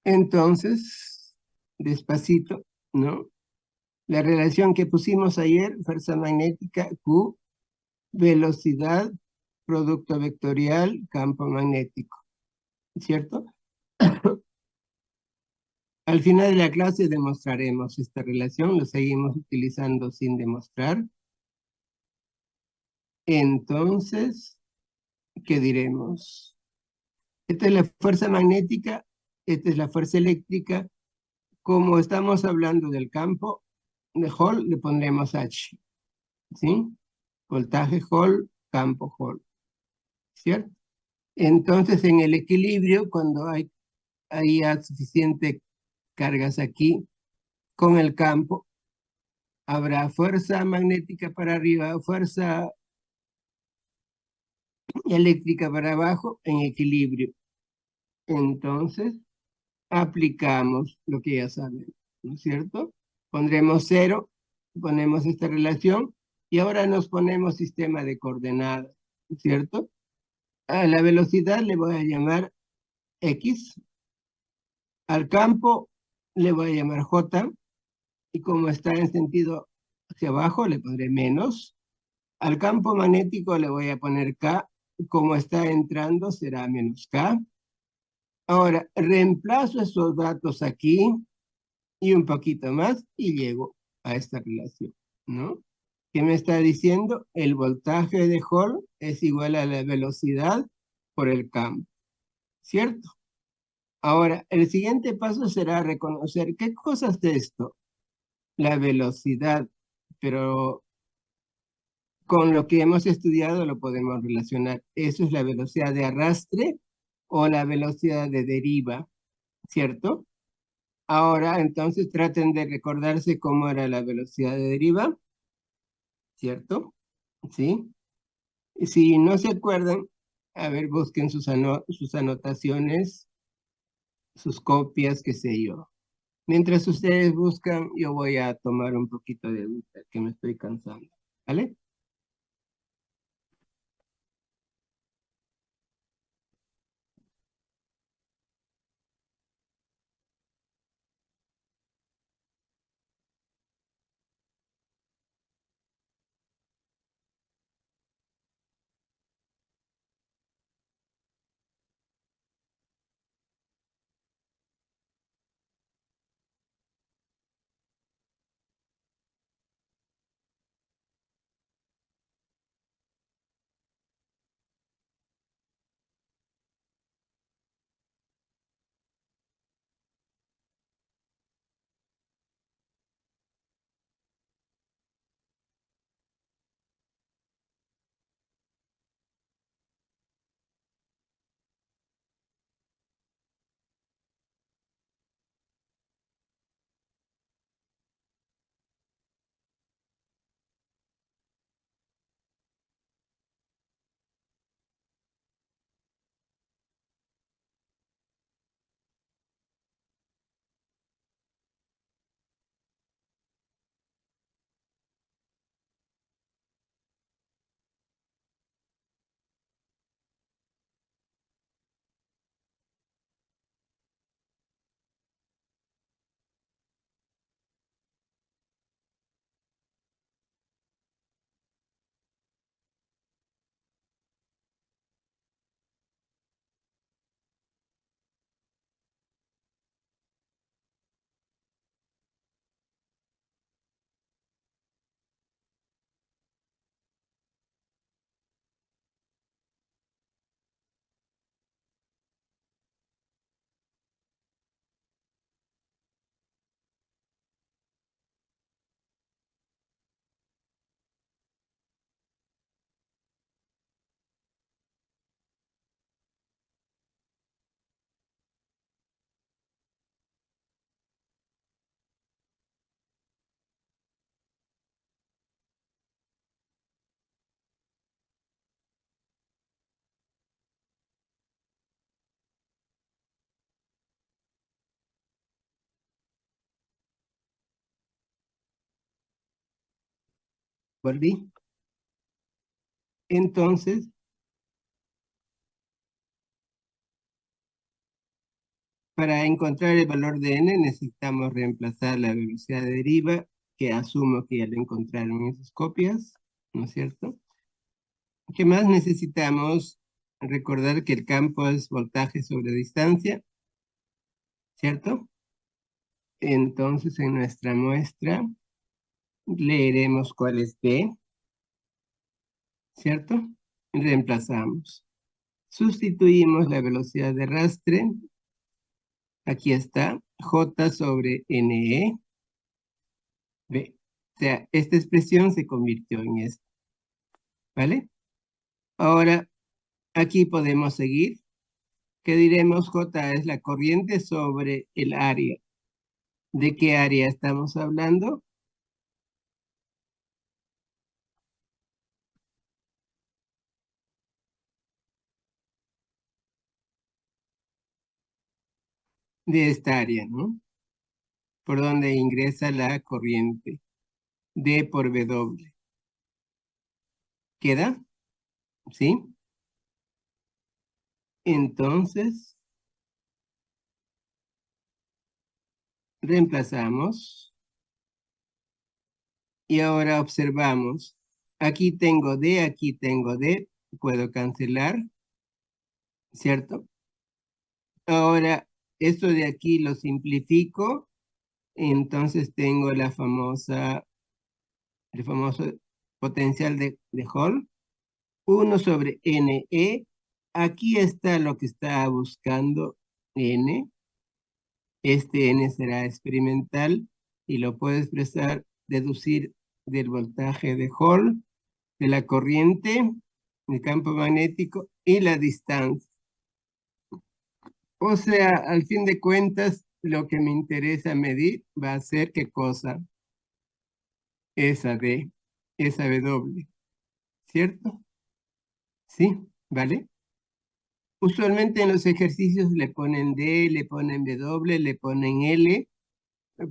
Entonces, despacito, ¿no? La relación que pusimos ayer, fuerza magnética Q, velocidad, producto vectorial, campo magnético, ¿cierto? Al final de la clase demostraremos esta relación, lo seguimos utilizando sin demostrar. Entonces, ¿qué diremos? Esta es la fuerza magnética, esta es la fuerza eléctrica. Como estamos hablando del campo de Hall, le pondremos H, ¿sí? Voltaje Hall, campo Hall, ¿cierto? Entonces, en el equilibrio, cuando hay ya suficiente cargas aquí con el campo, habrá fuerza magnética para arriba, fuerza eléctrica para abajo en equilibrio. Entonces, aplicamos lo que ya sabemos, ¿no es cierto? Pondremos 0, ponemos esta relación y ahora nos ponemos sistema de coordenadas, ¿no es cierto? A la velocidad le voy a llamar X, al campo le voy a llamar J, y como está en sentido hacia abajo le pondré menos. Al campo magnético le voy a poner K, como está entrando será menos K. Ahora, reemplazo esos datos aquí y un poquito más y llego a esta relación, ¿no? ¿Qué me está diciendo? El voltaje de Hall es igual a la velocidad por el campo, ¿cierto? Ahora, el siguiente paso será reconocer qué cosa es esto, la velocidad, pero con lo que hemos estudiado lo podemos relacionar. Eso es la velocidad de arrastre o la velocidad de deriva, ¿cierto? Ahora, entonces, traten de recordarse cómo era la velocidad de deriva, ¿cierto? ¿Sí? Y si no se acuerdan, a ver, busquen sus anotaciones, sus copias, qué sé yo. Mientras ustedes buscan, yo voy a tomar un poquito de agüita, que me estoy cansando, ¿vale? ¿Volví? Entonces, para encontrar el valor de n necesitamos reemplazar la velocidad de deriva, que asumo que ya lo encontraron en sus copias, ¿no es cierto? ¿Qué más necesitamos? Recordar que el campo es voltaje sobre distancia, ¿cierto? Entonces, en nuestra muestra leeremos cuál es D, ¿cierto? Reemplazamos. Sustituimos la velocidad de arrastre. Aquí está, J sobre NE. Ve, o sea, esta expresión se convirtió en esto, ¿vale? Ahora, aquí podemos seguir. ¿Qué diremos? J es la corriente sobre el área. ¿De qué área estamos hablando? De esta área, ¿no? Por donde ingresa la corriente. D por W. ¿Queda? ¿Sí? Entonces, reemplazamos. Y ahora observamos. Aquí tengo D, puedo cancelar, ¿cierto? Ahora, esto de aquí lo simplifico, entonces tengo el famoso potencial de Hall, 1 sobre NE. Aquí está lo que estaba buscando N. Este N será experimental y lo puedo expresar, deducir del voltaje de Hall, de la corriente, el campo magnético y la distancia. O sea, al fin de cuentas, lo que me interesa medir va a ser qué cosa, esa D, esa W, ¿cierto? Sí, ¿vale? Usualmente en los ejercicios le ponen D, le ponen W, le ponen L,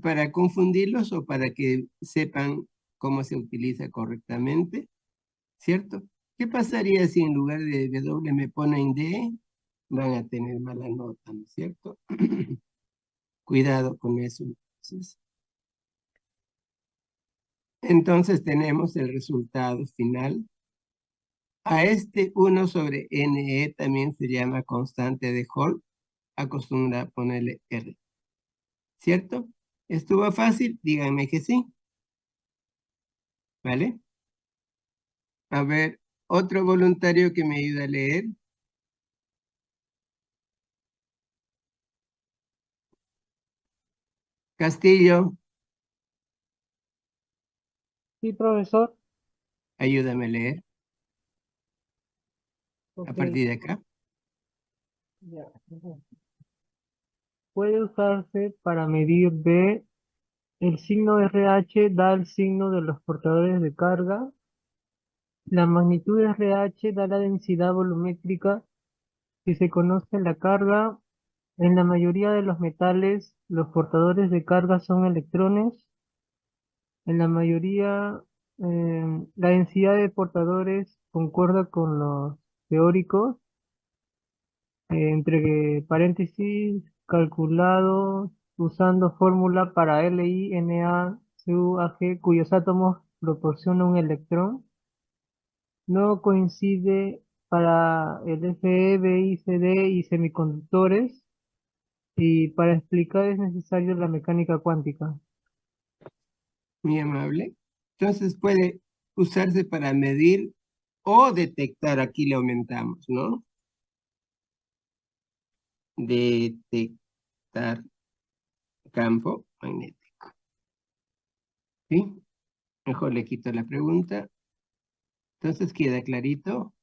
para confundirlos o para que sepan cómo se utiliza correctamente, ¿cierto? ¿Qué pasaría si en lugar de W me ponen D? Van a tener mala nota, ¿no es cierto? Cuidado con eso. Entonces tenemos el resultado final. A este 1 sobre NE también se llama constante de Hall. Acostumbra a ponerle R. ¿Cierto? ¿Estuvo fácil? Díganme que sí. ¿Vale? A ver, otro voluntario que me ayuda a leer. Castillo, Sí, profesor. ayúdame a leer a Ok, partir de acá. ya. Puede usarse para medir B. El signo RH da el signo de los portadores de carga. La magnitud RH da la densidad volumétrica. Si se conoce la carga, en la mayoría de los metales, los portadores de carga son electrones. En la mayoría, la densidad de portadores concuerda con los teóricos. Entre paréntesis, calculado usando fórmula para LiNaCuAg, cuyos átomos proporcionan un electrón. No coincide para el Fe, BI, CD y semiconductores. Y para explicar es necesario la mecánica cuántica. Muy amable. Entonces puede usarse para medir o detectar. Aquí le aumentamos, ¿no? Detectar campo magnético. ¿Sí? Mejor le quito la pregunta. Entonces queda clarito.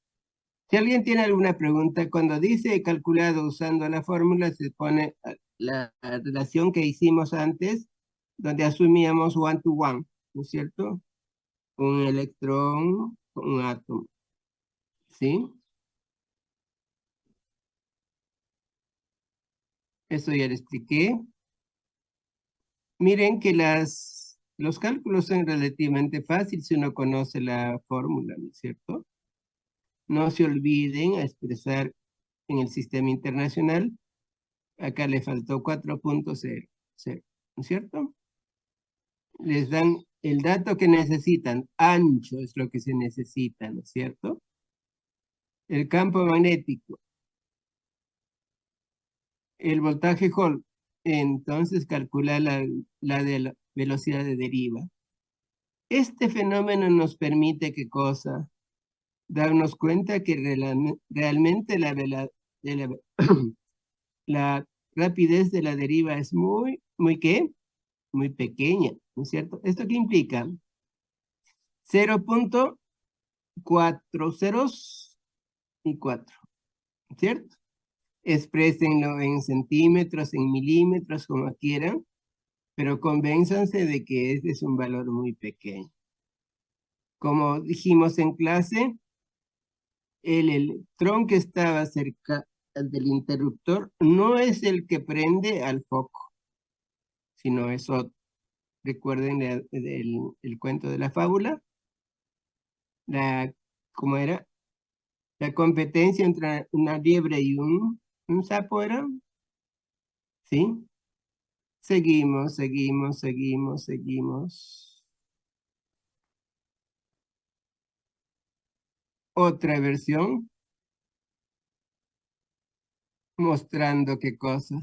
Si alguien tiene alguna pregunta, cuando dice calculado usando la fórmula, se pone la relación que hicimos antes, donde asumíamos one to one, ¿no es cierto? Un electrón con un átomo, ¿sí? Eso ya lo expliqué. Miren que Los cálculos son relativamente fáciles si uno conoce la fórmula, ¿no es cierto? No se olviden a expresar en el sistema internacional. Acá le faltó 4.0, ¿no es cierto? Les dan el dato que necesitan, ancho es lo que se necesita, ¿no es cierto? El campo magnético, el voltaje Hall, entonces calcula la de la velocidad de deriva. Este fenómeno nos permite, ¿qué cosa? Darnos cuenta que realmente de la, la rapidez de la deriva es ¿qué? Muy pequeña, ¿no es cierto? ¿Esto qué implica? 0.4 ceros y 4, ¿cierto? Exprésenlo en centímetros, en milímetros, como quieran, pero convénzanse de que este es un valor muy pequeño. Como dijimos en clase, el electrón que estaba cerca del interruptor no es el que prende al foco, sino es otro. Recuerden el cuento de la fábula, ¿cómo era? La competencia entre una liebre y un sapo era, ¿sí? Seguimos, seguimos, seguimos, seguimos. Otra versión, mostrando qué cosa.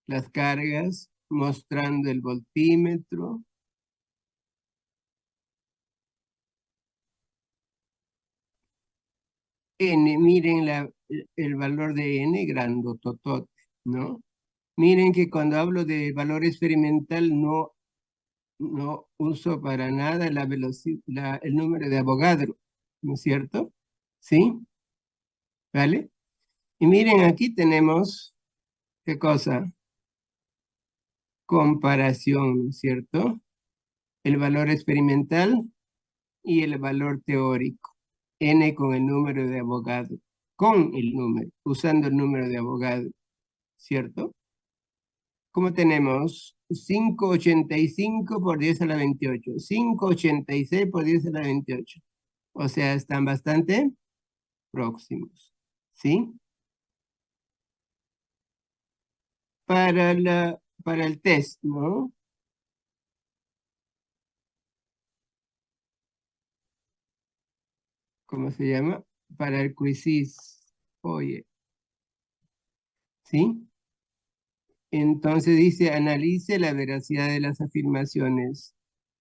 Las cargas, mostrando el voltímetro. N, miren el valor de N grandototote, ¿no? Miren que cuando hablo de valor experimental no uso para nada la velocidad, el número de Avogadro, ¿no es cierto? ¿Sí? ¿Vale? Y miren, aquí tenemos, ¿qué cosa? Comparación, ¿no es cierto? El valor experimental y el valor teórico. N con el número de Avogadro, con el número, usando el número de Avogadro, ¿cierto? ¿Cómo tenemos? 585 por 10 a la 28, 586 por 10 a la 28. O sea, están bastante próximos, ¿sí? Para el test, ¿no? ¿Cómo se llama? Para el quizzes. Oye, ¿sí? Entonces dice, analice la veracidad de las afirmaciones.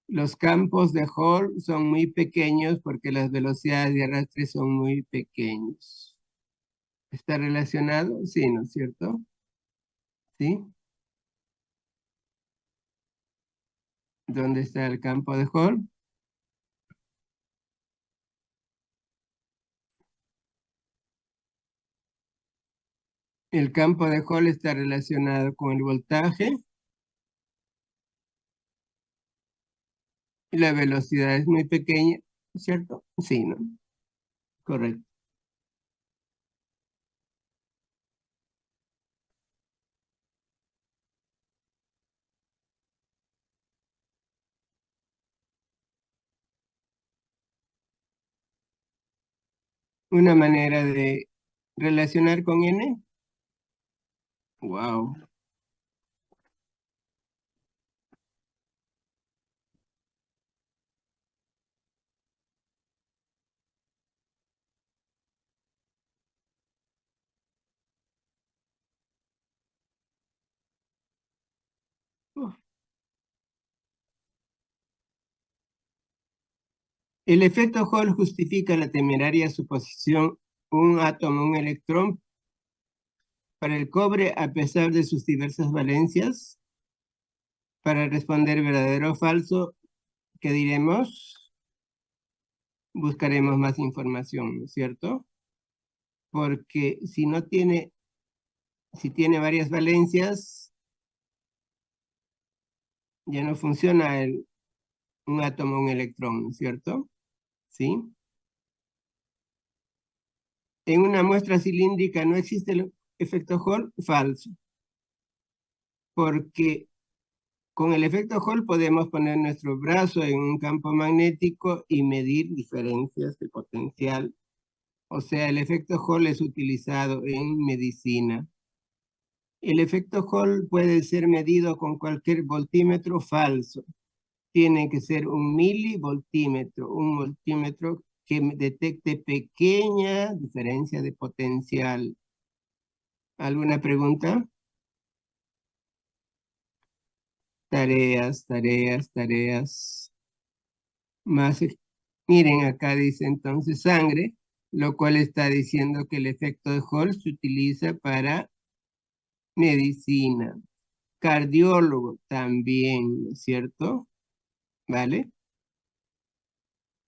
Los campos de Hall son muy pequeños porque las velocidades de arrastre son muy pequeños. ¿Está relacionado? Sí, ¿no es cierto? ¿Sí? ¿Dónde está el campo de Hall? El campo de Hall está relacionado con el voltaje y la velocidad es muy pequeña, ¿cierto? Sí, ¿no? Correcto. Una manera de relacionar con N. Wow. El efecto Hall justifica la temeraria suposición un átomo, un electrón, para el cobre a pesar de sus diversas valencias. Para responder verdadero o falso, ¿qué diremos? Buscaremos más información, ¿no es cierto? Porque si tiene varias valencias, ya no funciona un átomo, un electrón, ¿no es cierto? ¿Sí? En una muestra cilíndrica no existe el efecto Hall, falso. Porque Con el efecto Hall podemos poner nuestro brazo en un campo magnético y medir diferencias de potencial. O sea, el efecto Hall es utilizado en medicina. El efecto Hall puede ser medido con cualquier voltímetro falso. Tiene que ser un milivoltímetro, un voltímetro que detecte pequeña diferencia de potencial. ¿Alguna pregunta? Tareas, tareas, tareas. Más, miren, acá dice entonces sangre, lo cual está diciendo que el efecto de Hall se utiliza para medicina. Cardiólogo también, ¿no es cierto? ¿Vale?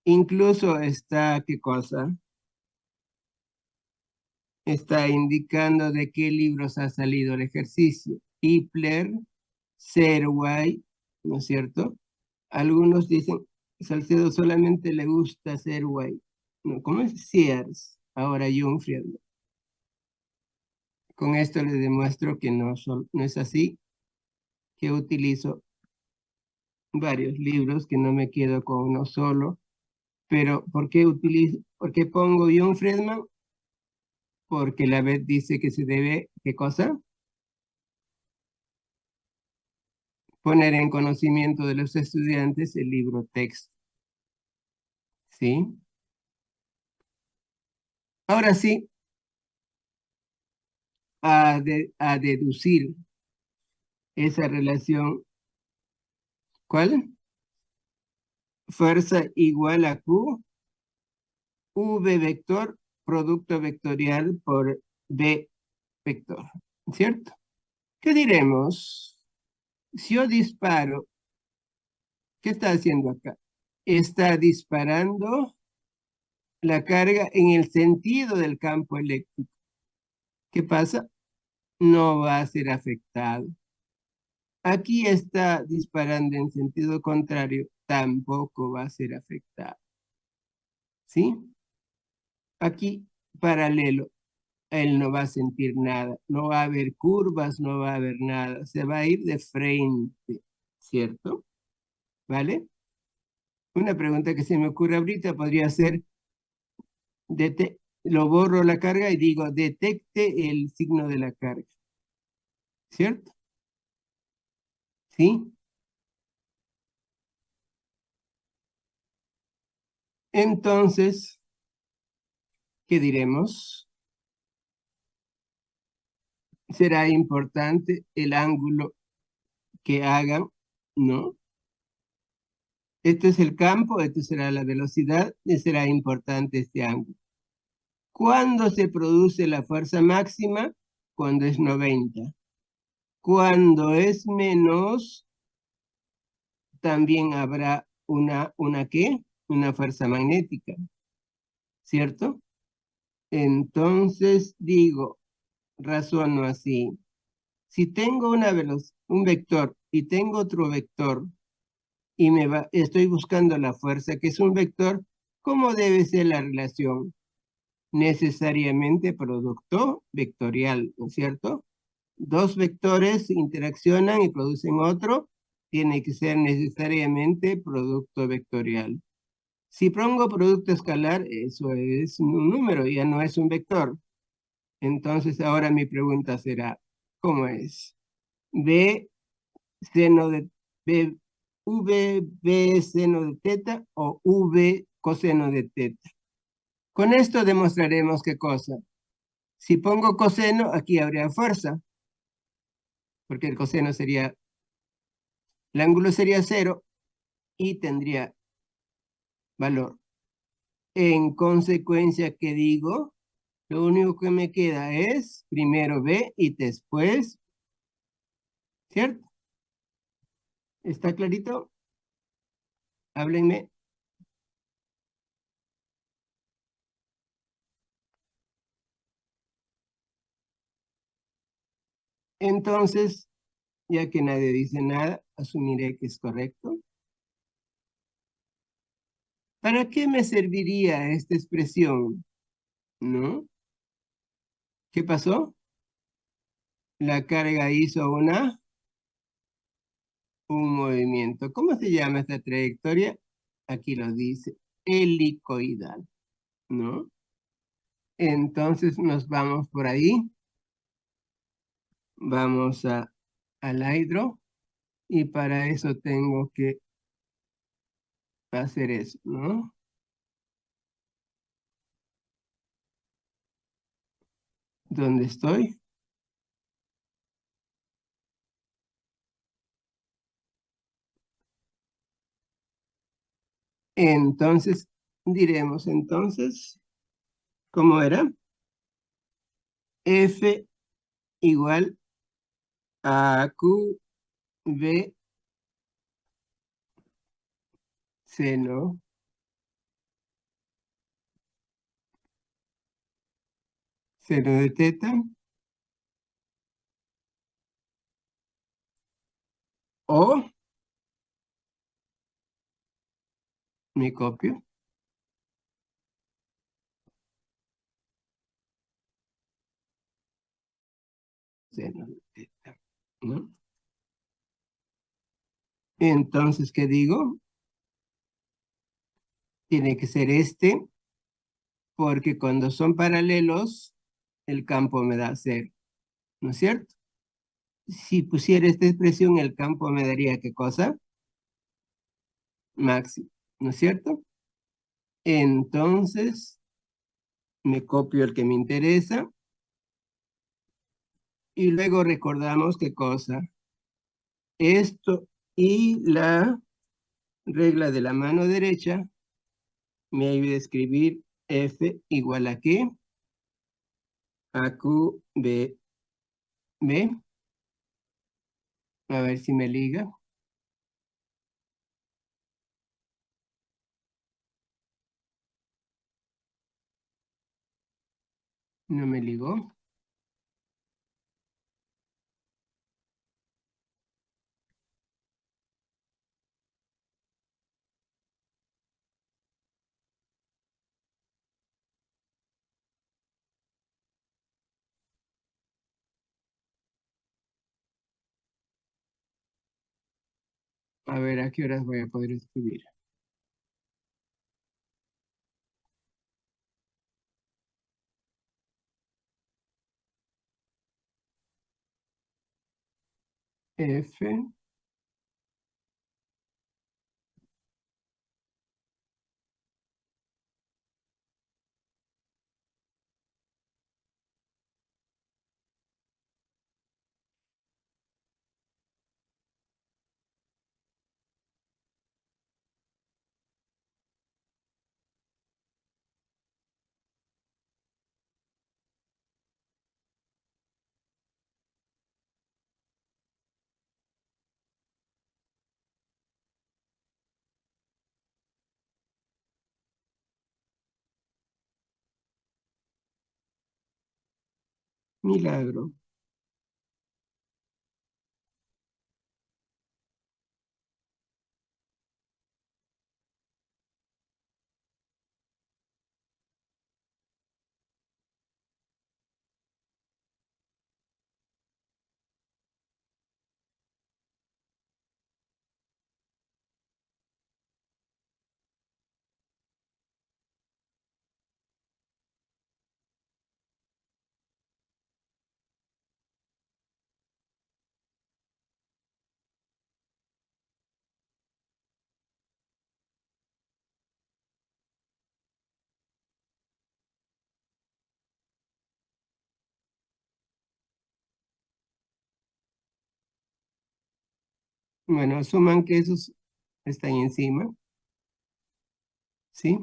Incluso está, ¿qué cosa? Está indicando de qué libros ha salido el ejercicio. Hipler, Serway, ¿no es cierto? Algunos dicen, Salcedo solamente le gusta Serway. No, ¿cómo es? Sears, ahora Jungfried. Con esto les demuestro que no es así, que utilizo varios libros, que no me quedo con uno solo. Pero, por qué pongo John Friedman? Porque la vez dice que se debe, ¿qué cosa? Poner en conocimiento de los estudiantes el libro texto. ¿Sí? Ahora sí, a deducir esa relación. ¿Cuál? Fuerza igual a Q, V vector, producto vectorial por B vector. ¿Cierto? ¿Qué diremos? Si yo disparo, ¿qué está haciendo acá? Está disparando la carga en el sentido del campo eléctrico. ¿Qué pasa? No va a ser afectado. Aquí está disparando en sentido contrario, tampoco va a ser afectado. ¿Sí? Aquí, paralelo, él no va a sentir nada, no va a haber curvas, no va a haber nada, se va a ir de frente, ¿cierto? ¿Vale? Una pregunta que se me ocurre ahorita podría ser, lo borro la carga y digo, detecte el signo de la carga, ¿cierto? ¿Sí? Entonces, ¿qué diremos? Será importante el ángulo que hagan, ¿no? Este es el campo, esto será la velocidad y será importante este ángulo. ¿Cuándo se produce la fuerza máxima? Cuando es 90. Cuando es menos, también habrá ¿qué? Una fuerza magnética, ¿cierto? Entonces digo, razono así. Si tengo un vector y tengo otro vector y estoy buscando la fuerza que es un vector, ¿cómo debe ser la relación? Necesariamente producto vectorial, ¿no es cierto? Dos vectores interaccionan y producen otro, tiene que ser necesariamente producto vectorial. Si pongo producto escalar, eso es un número, ya no es un vector. Entonces ahora mi pregunta será, ¿cómo es? B seno de B, B seno de teta o V coseno de teta. Con esto demostraremos qué cosa. Si pongo coseno, aquí habría fuerza, porque el coseno sería, el ángulo sería 0 y tendría valor. En consecuencia, ¿qué digo? Lo único que me queda es primero B y después, ¿cierto? ¿Está clarito? Háblenme. Entonces, ya que nadie dice nada, asumiré que es correcto. ¿Para qué me serviría esta expresión? ¿No? ¿Qué pasó? La carga hizo una un movimiento. ¿Cómo se llama esta trayectoria? Aquí lo dice, helicoidal, ¿no? Entonces nos vamos por ahí, vamos al hidro, y para eso tengo que hacer eso, ¿no? ¿Dónde estoy? Entonces, diremos entonces, ¿cómo era? F igual a Q, B, C, ¿no? Seno de teta, o me copio, seno de teta, ¿no? Entonces, ¿qué digo? Tiene que ser este, porque cuando son paralelos, el campo me da cero, ¿no es cierto? Si pusiera esta expresión, el campo me daría ¿qué cosa? Máximo, ¿no es cierto? Entonces, me copio el que me interesa, y luego recordamos qué cosa. Esto y la regla de la mano derecha me ayuda a escribir F igual a ¿qué? A Q, B, B. A ver si me liga. No me ligó. A ver a qué horas voy a poder escribir. F milagro. Bueno, asuman que esos están encima, ¿sí?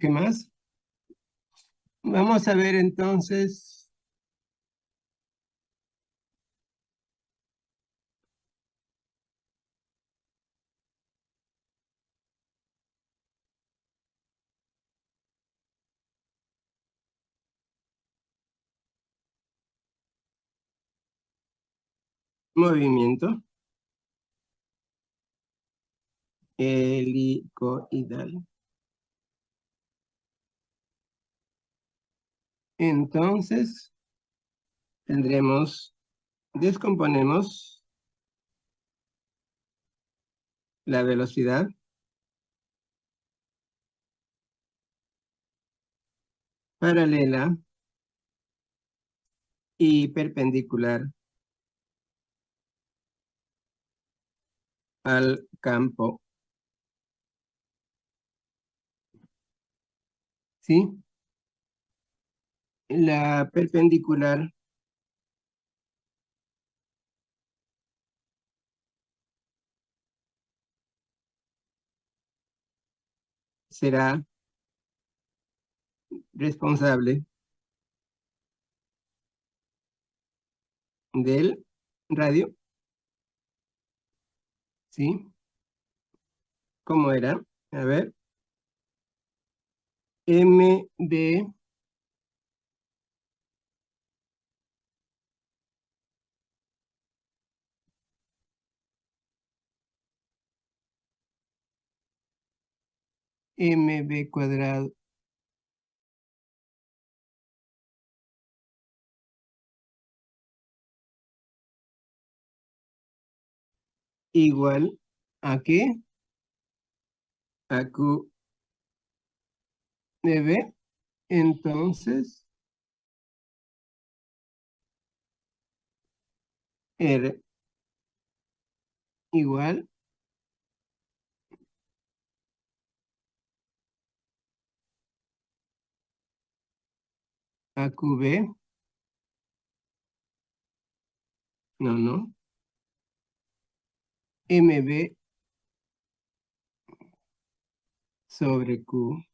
¿Qué más? Vamos a ver entonces movimiento helicoidal. Entonces, tendremos, descomponemos la velocidad paralela y perpendicular al campo. ¿Sí? La perpendicular será responsable del radio, ¿sí? ¿Cómo era? A ver, MB MB cuadrado igual ¿a qué? A Q de B. Entonces, R igual a QB. No, no. MB sobre QB.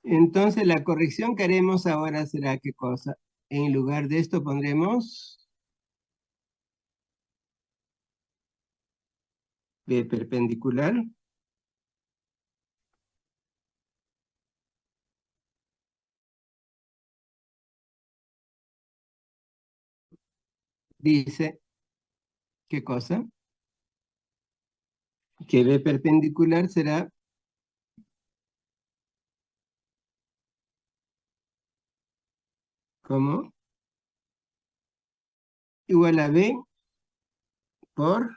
Entonces, la corrección que haremos ahora será ¿qué cosa? En lugar de esto pondremos B perpendicular dice ¿qué cosa? Que B perpendicular será como igual a B por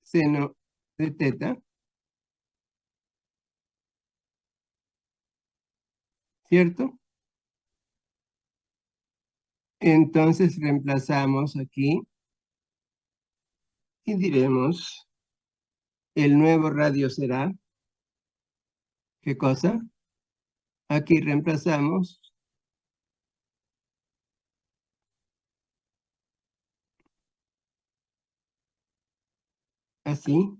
seno de teta, ¿cierto? Entonces reemplazamos aquí y diremos el nuevo radio será ¿qué cosa? Aquí reemplazamos así,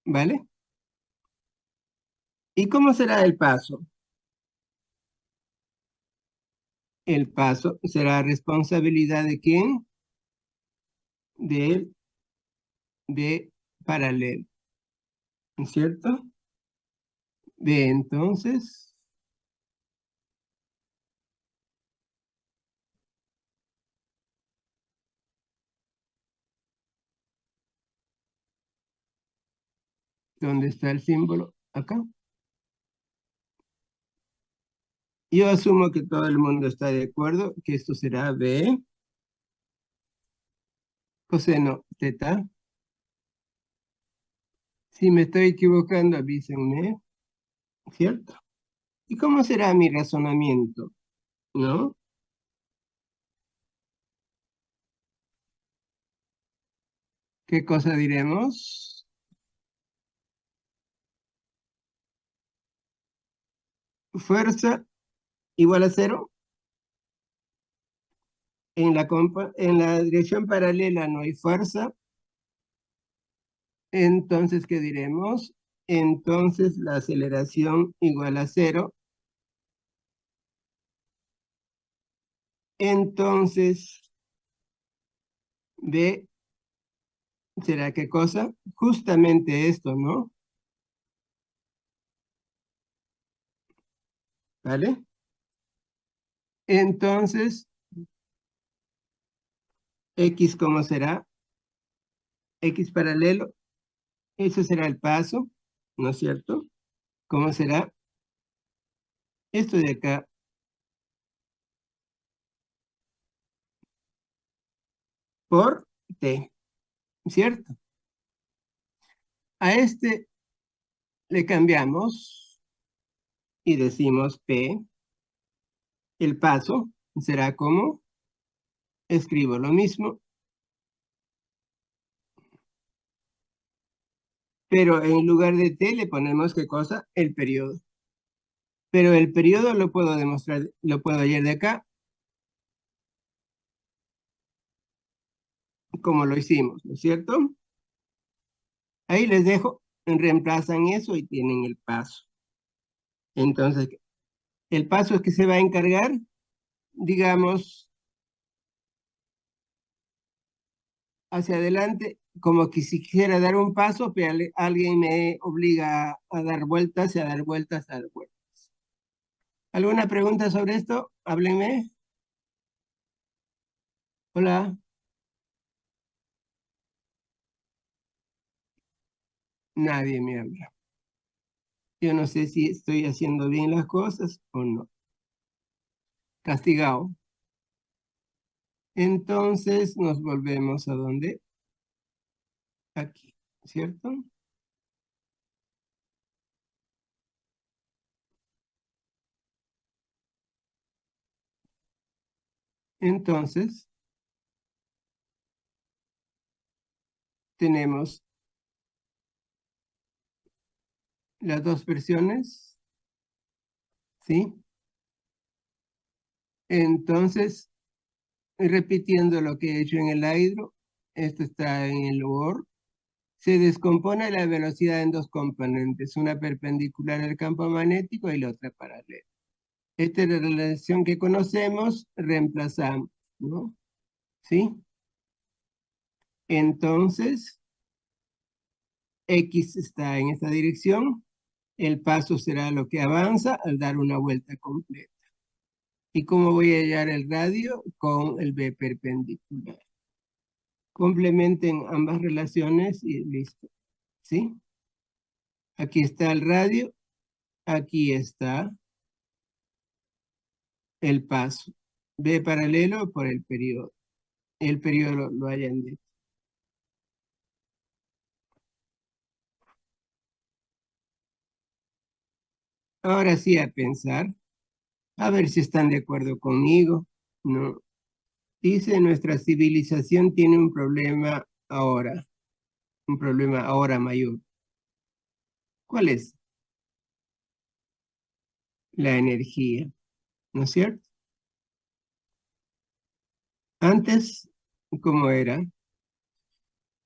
¿vale? ¿Y cómo será el paso? El paso será responsabilidad ¿de quién? Del B paralelo, ¿no es cierto? B entonces, ¿dónde está el símbolo? Acá. Yo asumo que todo el mundo está de acuerdo que esto será B coseno teta. Si me estoy equivocando, avísenme, ¿cierto? ¿Y cómo será mi razonamiento? ¿No? ¿Qué cosa diremos? Fuerza igual a cero. En la dirección paralela no hay fuerza. Entonces, ¿qué diremos? Entonces, la aceleración igual a cero. Entonces, B, ¿será qué cosa? Justamente esto, ¿no? ¿Vale? Entonces, X, ¿cómo será? X paralelo, ese será el paso, ¿no es cierto? ¿Cómo será? Esto de acá, por T, ¿cierto? A este le cambiamos y decimos P. El paso será como, escribo lo mismo, pero en lugar de T le ponemos, ¿qué cosa? El periodo. Pero el periodo lo puedo demostrar, lo puedo hallar de acá, como lo hicimos, ¿no es cierto? Ahí les dejo, reemplazan eso y tienen el paso. Entonces, el paso es que se va a encargar, digamos, hacia adelante, como que si quisiera dar un paso, pero alguien me obliga a dar vueltas y a dar vueltas, a dar vueltas. ¿Alguna pregunta sobre esto? Háblenme. Hola. Nadie me habla. Yo no sé si estoy haciendo bien las cosas o no. Castigado. Entonces nos volvemos a donde? Aquí, ¿cierto? Entonces tenemos las dos versiones, ¿sí? Entonces, repitiendo lo que he hecho en el hidro, esto está en el Word, se descompone la velocidad en dos componentes, una perpendicular al campo magnético y la otra paralela. Esta es la relación que conocemos, reemplazamos, ¿no? ¿Sí? Entonces, X está en esta dirección, el paso será lo que avanza al dar una vuelta completa. ¿Y cómo voy a hallar el radio? Con el B perpendicular. Complementen ambas relaciones y listo. ¿Sí? Aquí está el radio, aquí está el paso. B paralelo por el periodo. El periodo lo hayan dicho. Ahora sí a pensar, a ver si están de acuerdo conmigo. No. Dice, nuestra civilización tiene un problema ahora mayor. ¿Cuál es? La energía, ¿no es cierto? Antes, ¿cómo era?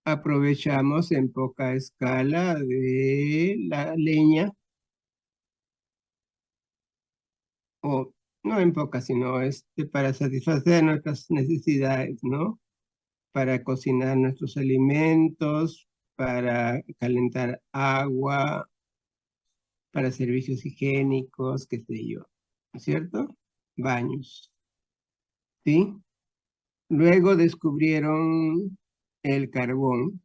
Aprovechamos en poca escala de la leña, o no en poca, sino para satisfacer nuestras necesidades, ¿no? Para cocinar nuestros alimentos, para calentar agua, para servicios higiénicos, qué sé yo, ¿no es cierto? Baños, ¿sí? Luego descubrieron el carbón.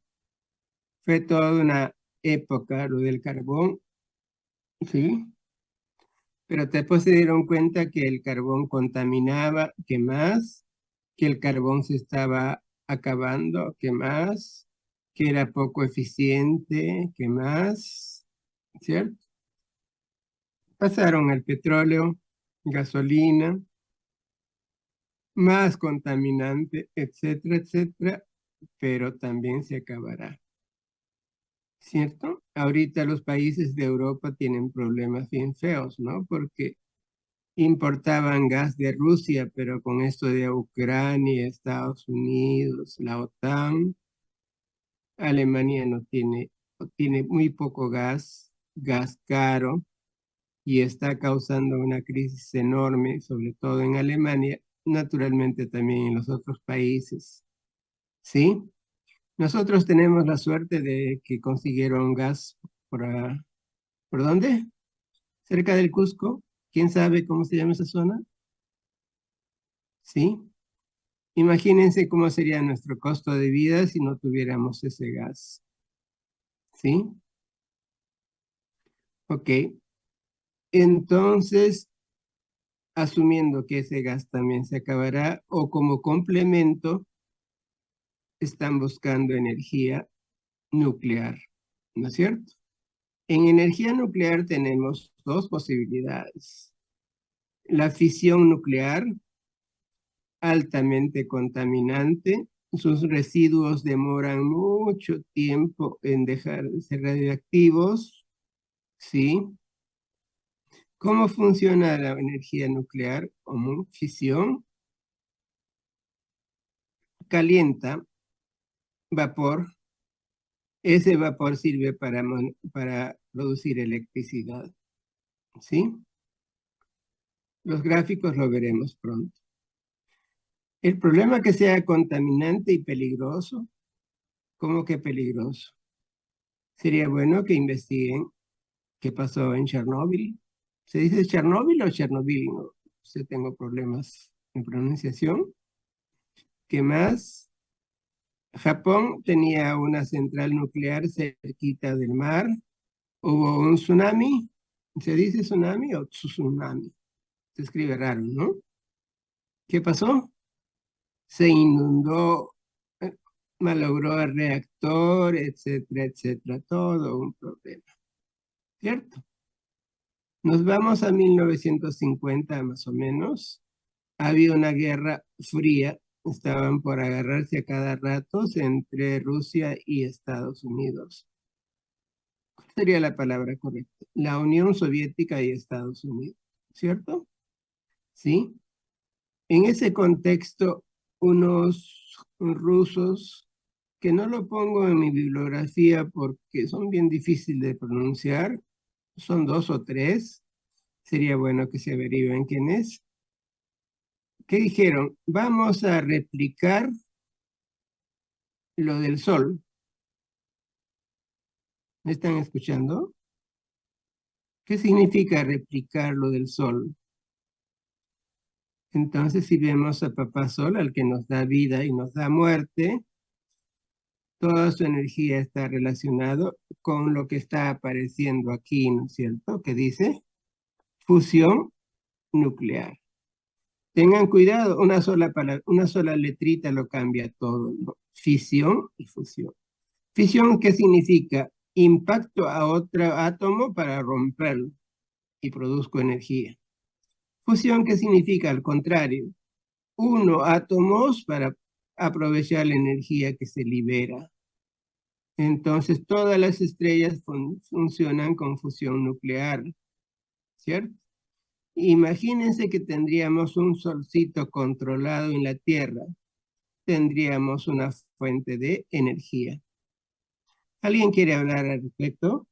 Fue toda una época lo del carbón, ¿sí? Pero después se dieron cuenta que el carbón contaminaba, ¿qué más? Que el carbón se estaba acabando, ¿qué más? Que era poco eficiente, ¿qué más? ¿Cierto? Pasaron al petróleo, gasolina, más contaminante, etcétera, etcétera, pero también se acabará, ¿cierto? Ahorita los países de Europa tienen problemas bien feos, ¿no? Porque importaban gas de Rusia, pero con esto de Ucrania, Estados Unidos, la OTAN, Alemania no tiene, o tiene muy poco gas caro, y está causando una crisis enorme, sobre todo en Alemania, naturalmente también en los otros países, ¿sí? Nosotros tenemos la suerte de que consiguieron gas ¿por dónde? Cerca del Cusco. ¿Quién sabe cómo se llama esa zona? ¿Sí? Imagínense cómo sería nuestro costo de vida si no tuviéramos ese gas. ¿Sí? Ok. Entonces, asumiendo que ese gas también se acabará, o como complemento, están buscando energía nuclear, ¿no es cierto? En energía nuclear tenemos dos posibilidades. La fisión nuclear, altamente contaminante, sus residuos demoran mucho tiempo en dejar de ser radioactivos, ¿sí? ¿Cómo funciona la energía nuclear? Como fisión, calienta vapor, ese vapor sirve para producir electricidad, ¿sí? Los gráficos lo veremos pronto. El problema que sea contaminante y peligroso, ¿cómo que peligroso? Sería bueno que investiguen qué pasó en Chernóbil. ¿Se dice Chernóbil o Chernobyl? No sé, tengo problemas en pronunciación. ¿Qué más? Japón tenía una central nuclear cerquita del mar. Hubo un tsunami. ¿Se dice tsunami o tsunami? Se escribe raro, ¿no? ¿Qué pasó? Se inundó, eh, malogró el reactor, etcétera, etcétera. Todo un problema, ¿cierto? Nos vamos a 1950 más o menos. Había una guerra fría, estaban por agarrarse a cada rato entre Rusia y Estados Unidos. ¿Cuál sería la palabra correcta? La Unión Soviética y Estados Unidos, ¿cierto? ¿Sí? En ese contexto, unos rusos, que no lo pongo en mi bibliografía porque son bien difíciles de pronunciar, son dos o tres, sería bueno que se averigüen quién es. ¿Qué dijeron? Vamos a replicar lo del Sol. ¿Me están escuchando? ¿Qué significa replicar lo del Sol? Entonces, si vemos a Papá Sol, al que nos da vida y nos da muerte, toda su energía está relacionada con lo que está apareciendo aquí, ¿no es cierto? Que dice fusión nuclear. Tengan cuidado, una sola palabra, una sola letrita lo cambia todo, ¿no? Fisión y fusión. Fisión, ¿qué significa? Impacto a otro átomo para romperlo y produzco energía. Fusión, ¿qué significa? Al contrario, uno átomos para aprovechar la energía que se libera. Entonces, todas las estrellas funcionan con fusión nuclear, ¿cierto? Imagínense que tendríamos un solcito controlado en la Tierra. Tendríamos una fuente de energía. ¿Alguien quiere hablar al respecto?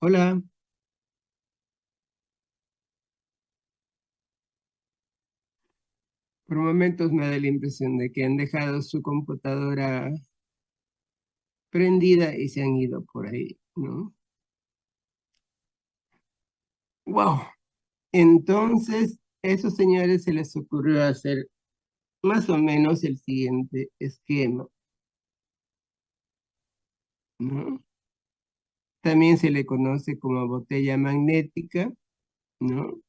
Hola. Por momentos me da la impresión de que han dejado su computadora prendida y se han ido por ahí, ¿no? ¡Wow! Entonces, a esos señores se les ocurrió hacer más o menos el siguiente esquema, ¿no? También se le conoce como botella magnética, ¿no?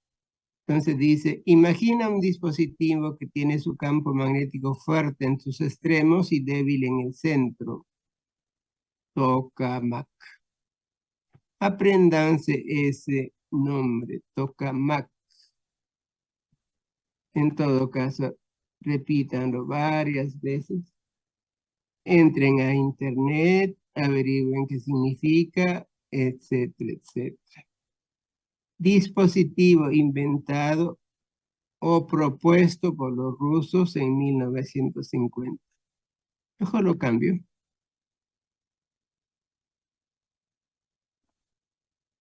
Entonces dice, imagina un dispositivo que tiene su campo magnético fuerte en sus extremos y débil en el centro. Tokamak. Apréndanse ese nombre, Tokamak. En todo caso, repítanlo varias veces. Entren a internet, averigüen qué significa, etcétera, etcétera. Dispositivo inventado o propuesto por los rusos en 1950. Mejor lo cambio.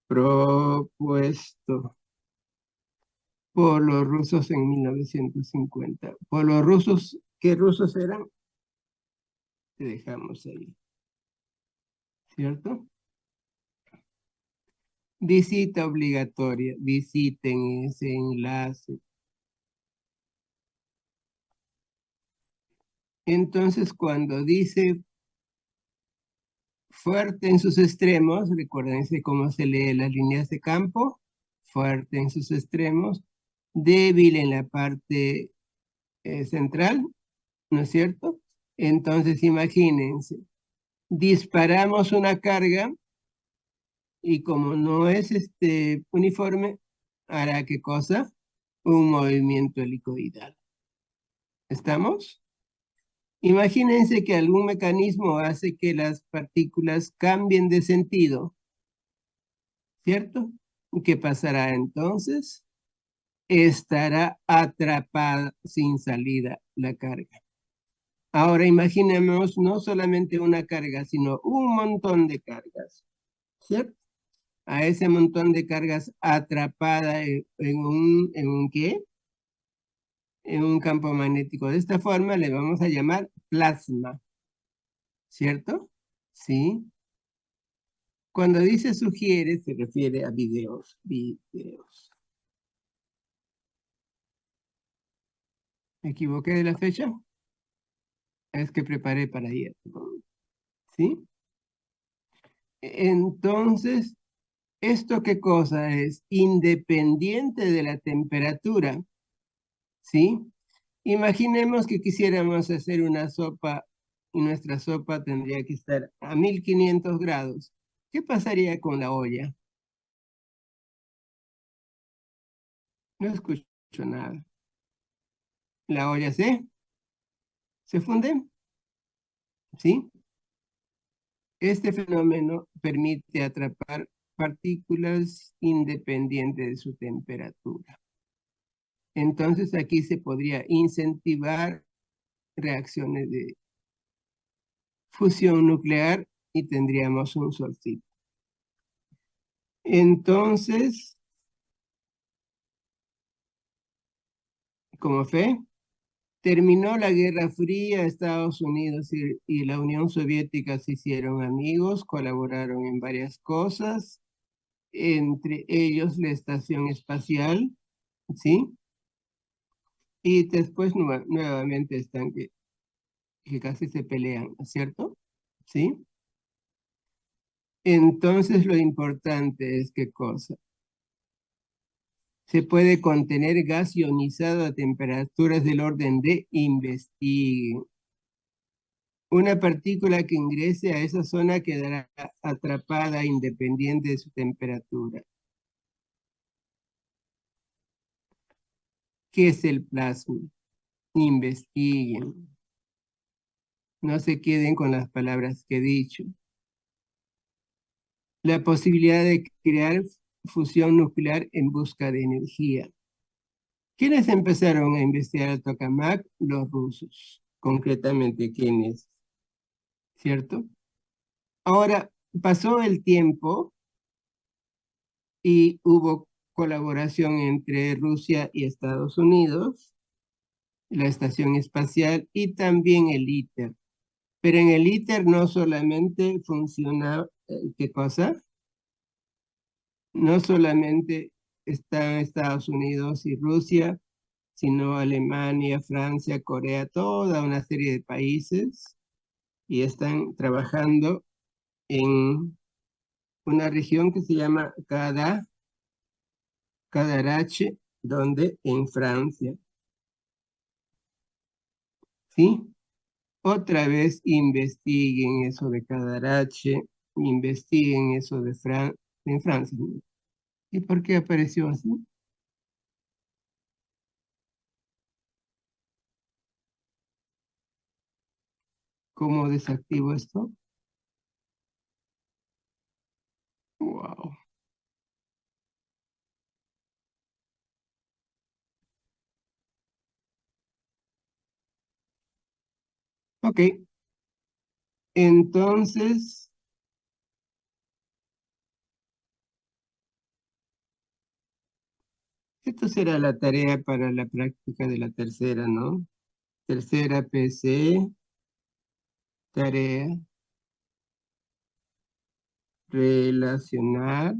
Propuesto por los rusos en 1950. Por los rusos, ¿qué rusos eran? Te dejamos ahí, ¿cierto? Visita obligatoria, visiten ese enlace. Entonces, cuando dice fuerte en sus extremos, recuérdense cómo se lee las líneas de campo, fuerte en sus extremos, débil en la parte central, ¿no es cierto? Entonces, imagínense, disparamos una carga y como no es uniforme, hará ¿qué cosa? Un movimiento helicoidal. ¿Estamos? Imagínense que algún mecanismo hace que las partículas cambien de sentido, ¿cierto? ¿Y qué pasará entonces? Estará atrapada sin salida la carga. Ahora imaginemos no solamente una carga, sino un montón de cargas, ¿cierto? A ese montón de cargas atrapada en un ¿qué? En un campo magnético. De esta forma le vamos a llamar plasma, ¿cierto? Sí. Cuando dice sugiere, se refiere a videos. ¿Me equivoqué de la fecha? Es que preparé para ayer, ¿sí? Entonces, ¿esto qué cosa es? Independiente de la temperatura, ¿sí? Imaginemos que quisiéramos hacer una sopa y nuestra sopa tendría que estar a 1500 grados. ¿Qué pasaría con la olla? No escucho nada. ¿La olla se funde? ¿Sí? Este fenómeno permite atrapar partículas independientes de su temperatura. Entonces aquí se podría incentivar reacciones de fusión nuclear y tendríamos un solcito. Entonces, como fe, terminó la Guerra Fría, Estados Unidos y la Unión Soviética se hicieron amigos, colaboraron en varias cosas, entre ellos la estación espacial, ¿sí? Y después nuevamente están que casi se pelean, ¿no es cierto? ¿Sí? Entonces lo importante es qué cosa. Se puede contener gas ionizado a temperaturas del orden de investigue. Una partícula que ingrese a esa zona quedará atrapada independiente de su temperatura. ¿Qué es el plasma? Investiguen. No se queden con las palabras que he dicho. La posibilidad de crear fusión nuclear en busca de energía. ¿Quiénes empezaron a investigar el tokamak? Los rusos. Concretamente, ¿quiénes? ¿Cierto? Ahora, pasó el tiempo y hubo colaboración entre Rusia y Estados Unidos, la estación espacial y también el ITER. Pero en el ITER no solamente funciona, ¿qué cosa? No solamente están Estados Unidos y Rusia, sino Alemania, Francia, Corea, toda una serie de países y están trabajando en una región que se llama Cadarache, donde en Francia, ¿sí? Otra vez investiguen eso de Cadarache, investiguen eso de en Francia. ¿Y por qué apareció así? ¿Cómo desactivo esto? Wow. Ok, entonces, esto será la tarea para la práctica de la tercera, ¿no? Tercera PC, tarea, relacionar,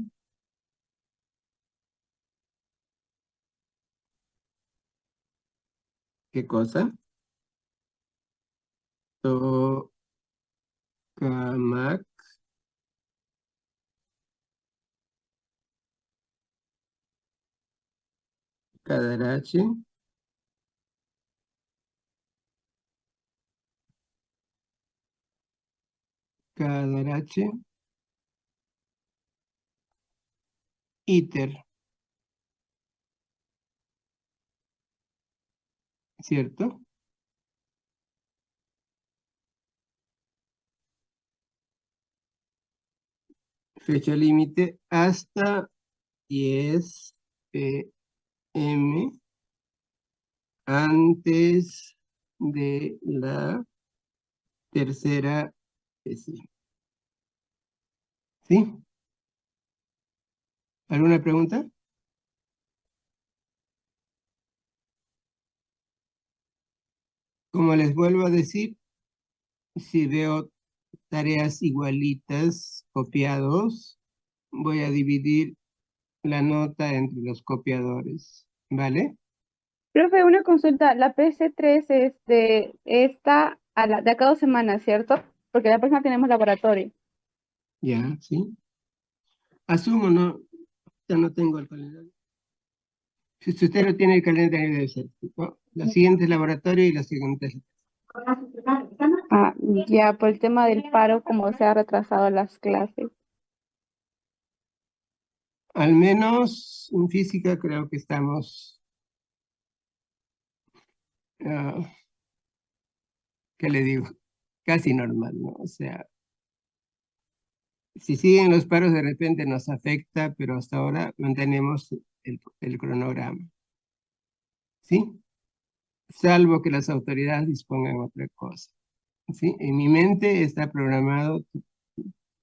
¿qué cosa? Tokamak Cadarache. Cadarache. ITER, ¿cierto? Fecha límite hasta 10 p.m. antes de la tercera sesión. ¿Sí? ¿Alguna pregunta? Como les vuelvo a decir, si veo tareas igualitas copiados, voy a dividir la nota entre los copiadores, ¿vale? Profe, una consulta. La PC3 es de de acá 2 semanas, ¿cierto? Porque la próxima tenemos laboratorio. Ya, ¿sí? Asumo, no, ya no tengo el calendario. Si usted no tiene el calendario, debe ser, ¿no? La siguiente es laboratorio y la siguiente es... Ah, ya, por el tema del paro, como se ha retrasado las clases. Al menos en física creo que estamos, ah, ¿qué le digo? Casi normal, ¿no? O sea, si siguen los paros de repente nos afecta, pero hasta ahora mantenemos el cronograma, ¿sí? Salvo que las autoridades dispongan otra cosa, ¿sí? En mi mente está programado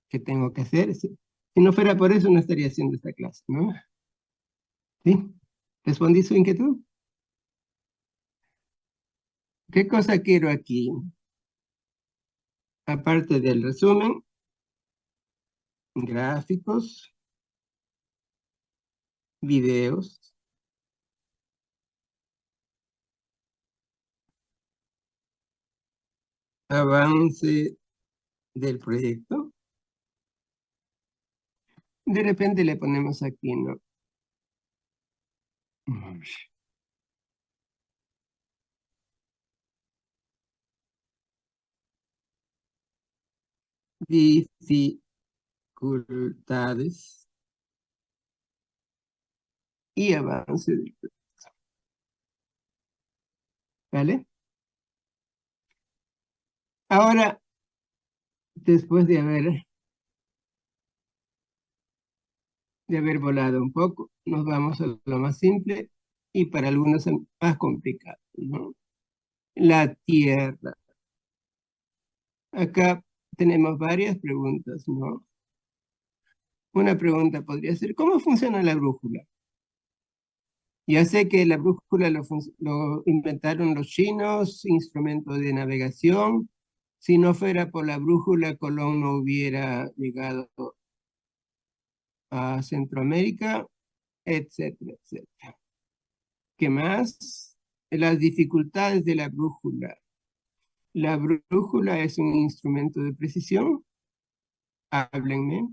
que tengo que hacer, ¿sí? Si no fuera por eso no estaría haciendo esta clase, ¿no? ¿Sí? ¿Respondí su inquietud? ¿Qué cosa quiero aquí? Aparte del resumen, gráficos, videos, avance del proyecto. De repente le ponemos aquí, ¿no? Dificultades y avance del proyecto. ¿Vale? Ahora, después de haber volado un poco, nos vamos a lo más simple y para algunos más complicado, ¿no? La Tierra. Acá tenemos varias preguntas, ¿no? Una pregunta podría ser, ¿cómo funciona la brújula? Ya sé que la brújula lo inventaron los chinos, instrumento de navegación. Si no fuera por la brújula, Colón no hubiera llegado a Centroamérica, etcétera, etcétera. ¿Qué más? Las dificultades de la brújula. ¿La brújula es un instrumento de precisión? Háblenme.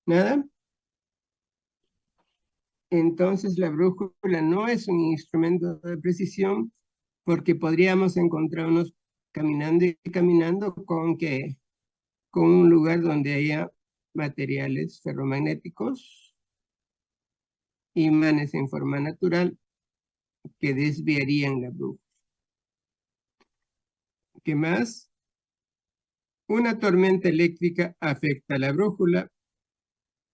¿Nada? Entonces la brújula no es un instrumento de precisión porque podríamos encontrarnos caminando y caminando con un lugar donde haya materiales ferromagnéticos, imanes en forma natural que desviarían la brújula. ¿Qué más? Una tormenta eléctrica afecta a la brújula.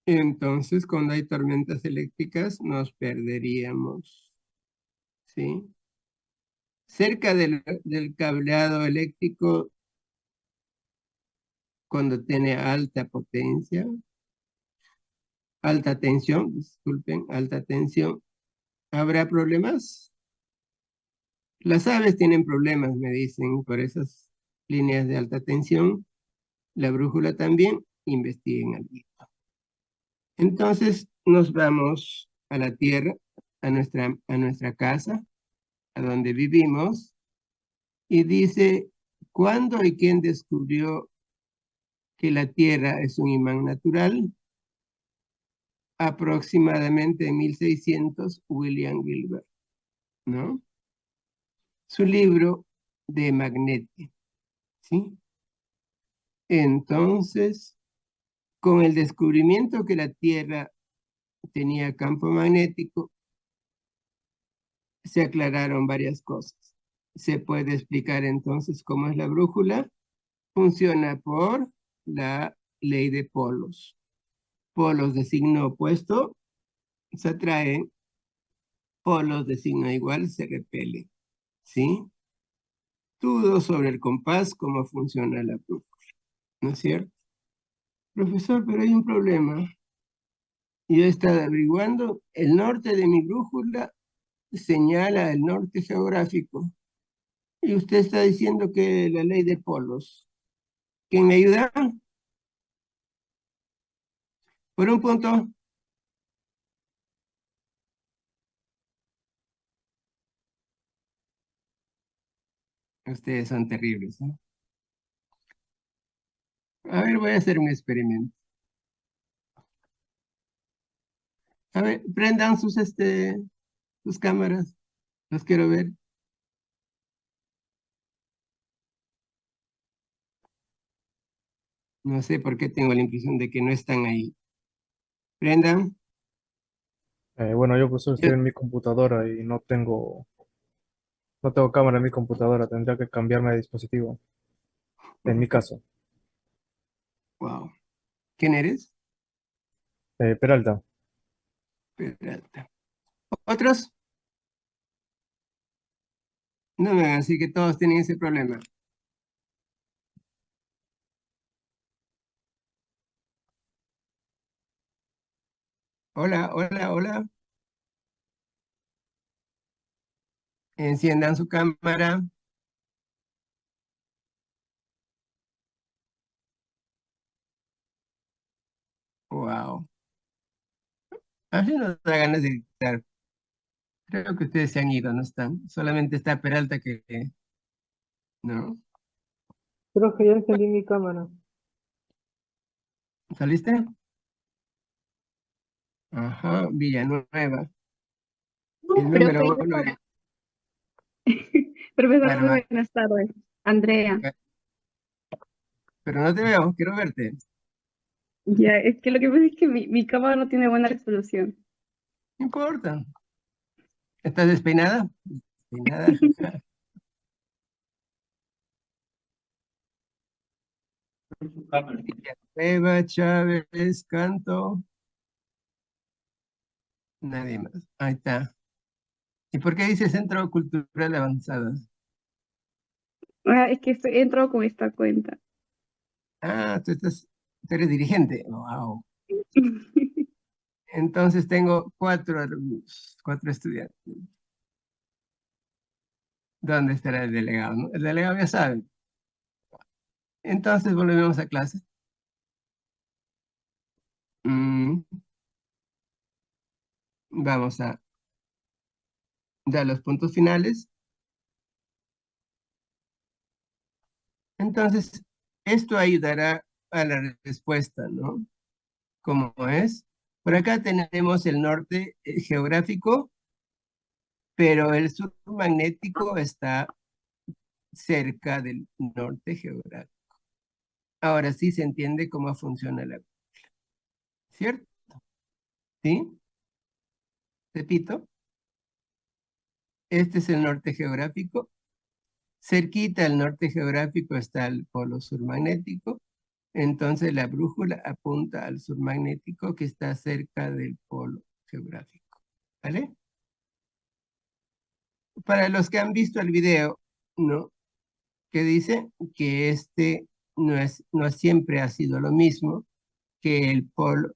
Entonces, cuando hay tormentas eléctricas, nos perderíamos, ¿sí? Cerca del cableado eléctrico, cuando tiene alta potencia, alta tensión, disculpen, alta tensión, ¿habrá problemas? Las aves tienen problemas, me dicen, por esas líneas de alta tensión. La brújula también, investiguen algo. Entonces nos vamos a la Tierra, a nuestra casa, a donde vivimos, y dice, ¿cuándo y quién descubrió que la Tierra es un imán natural? Aproximadamente en 1600, William Gilbert, ¿no? Su libro de Magneto, ¿sí? Entonces, con el descubrimiento que la Tierra tenía campo magnético, se aclararon varias cosas. Se puede explicar entonces cómo es la brújula. Funciona por la ley de polos. Polos de signo opuesto se atraen, polos de signo igual se repelen, ¿sí? Todo sobre el compás, cómo funciona la brújula, ¿no es cierto? Profesor, pero hay un problema. Yo he estado averiguando, el norte de mi brújula señala el norte geográfico. Y usted está diciendo que la ley de polos. ¿Quién me ayuda? Por un punto. Ustedes son terribles, ¿no? A ver, voy a hacer un experimento. A ver, prendan sus cámaras. Los quiero ver. No sé por qué tengo la impresión de que no están ahí. Prendan. Bueno, yo pues Yo- estoy en mi computadora y no tengo cámara en mi computadora, tendría que cambiarme de dispositivo, en mi caso. Wow. ¿Quién eres? Peralta, Peralta. ¿Otros? No me hagan así que todos tienen ese problema. Hola, hola, hola. Enciendan su cámara. Wow. A mí no da ganas de gritar. Creo que ustedes se han ido, no están. Solamente está Peralta que, ¿no? Creo que ya encendí mi cámara. ¿Saliste? Ajá, Villanueva. El número Profe, uno es profesor, muy Carvajal. buenas tardes. Andrea, Pero no te veo, quiero verte. ya, es que lo que pasa es que mi cámara no tiene buena resolución. No importa. ¿Estás despeinada? Despeinada, jaja. Villanueva, Chávez, Canto. Nadie más. Ahí está. ¿Y por qué dice Centro Cultural Avanzado? Ah, es que he entrado con esta cuenta. Ah, tú eres dirigente. Wow. Entonces tengo 4 alumnos, 4 estudiantes. ¿Dónde estará el delegado? ¿No? El delegado ya sabe. Entonces volvemos a clase. Mm, vamos a dar los puntos finales. Entonces, esto ayudará a la respuesta, ¿no? ¿Cómo es? Por acá tenemos el norte geográfico, pero el sur magnético está cerca del norte geográfico. Ahora sí se entiende cómo funciona ¿cierto? ¿Sí? Repito, este es el norte geográfico. Cerquita al norte geográfico está el polo sur magnético. Entonces la brújula apunta al sur magnético que está cerca del polo geográfico. ¿Vale? Para los que han visto el video, ¿no? Que dice que no siempre ha sido lo mismo, que el polo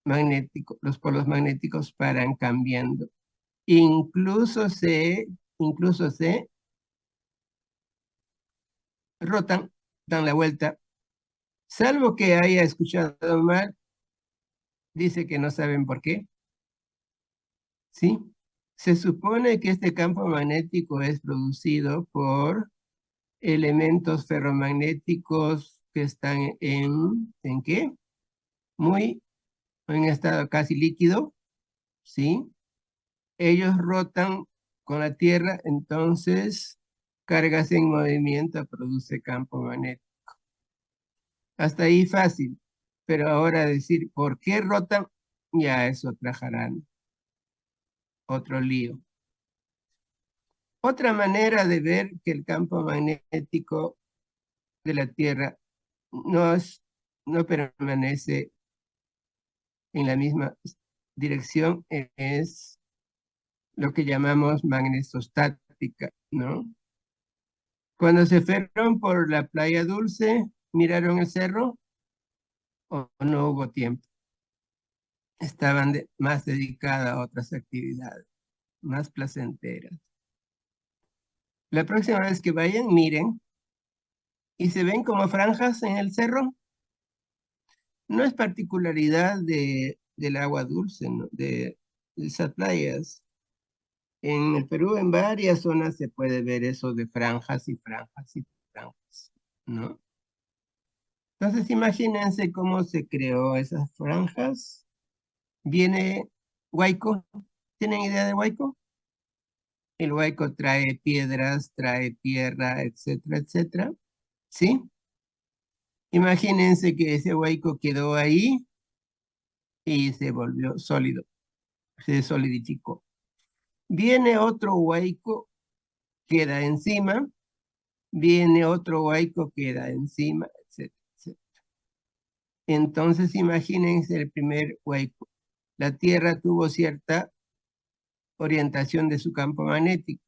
magnético, los polos magnéticos paran cambiando incluso se rotan, dan la vuelta, salvo que haya escuchado mal, dice que no saben por qué, ¿sí? Se supone que este campo magnético es producido por elementos ferromagnéticos que están ¿en qué? Muy, en estado casi líquido, ¿sí? Ellos rotan con la Tierra, entonces cargas en movimiento produce campo magnético. Hasta ahí fácil, pero ahora decir por qué rotan, ya es otra jarana, otro lío. Otra manera de ver que el campo magnético de la Tierra no permanece en la misma dirección es lo que llamamos magnetostática, ¿no? Cuando se fueron por la Playa Dulce, ¿miraron el cerro o no hubo tiempo? Estaban más dedicadas a otras actividades, más placenteras. La próxima vez que vayan, miren, y se ven como franjas en el cerro. No es particularidad del agua dulce, ¿no? De esas playas. En el Perú, en varias zonas se puede ver eso de franjas y franjas y franjas, ¿no? Entonces, imagínense cómo se creó esas franjas. Viene Huayco. ¿Tienen idea de Huayco? El Huayco trae piedras, trae tierra, etcétera, etcétera. ¿Sí? Imagínense que ese Huayco quedó ahí y se volvió sólido, se solidificó. Viene otro Huayco, queda encima, viene otro Huayco, queda encima, etcétera, etcétera. Entonces, imagínense el primer Huayco. La Tierra tuvo cierta orientación de su campo magnético.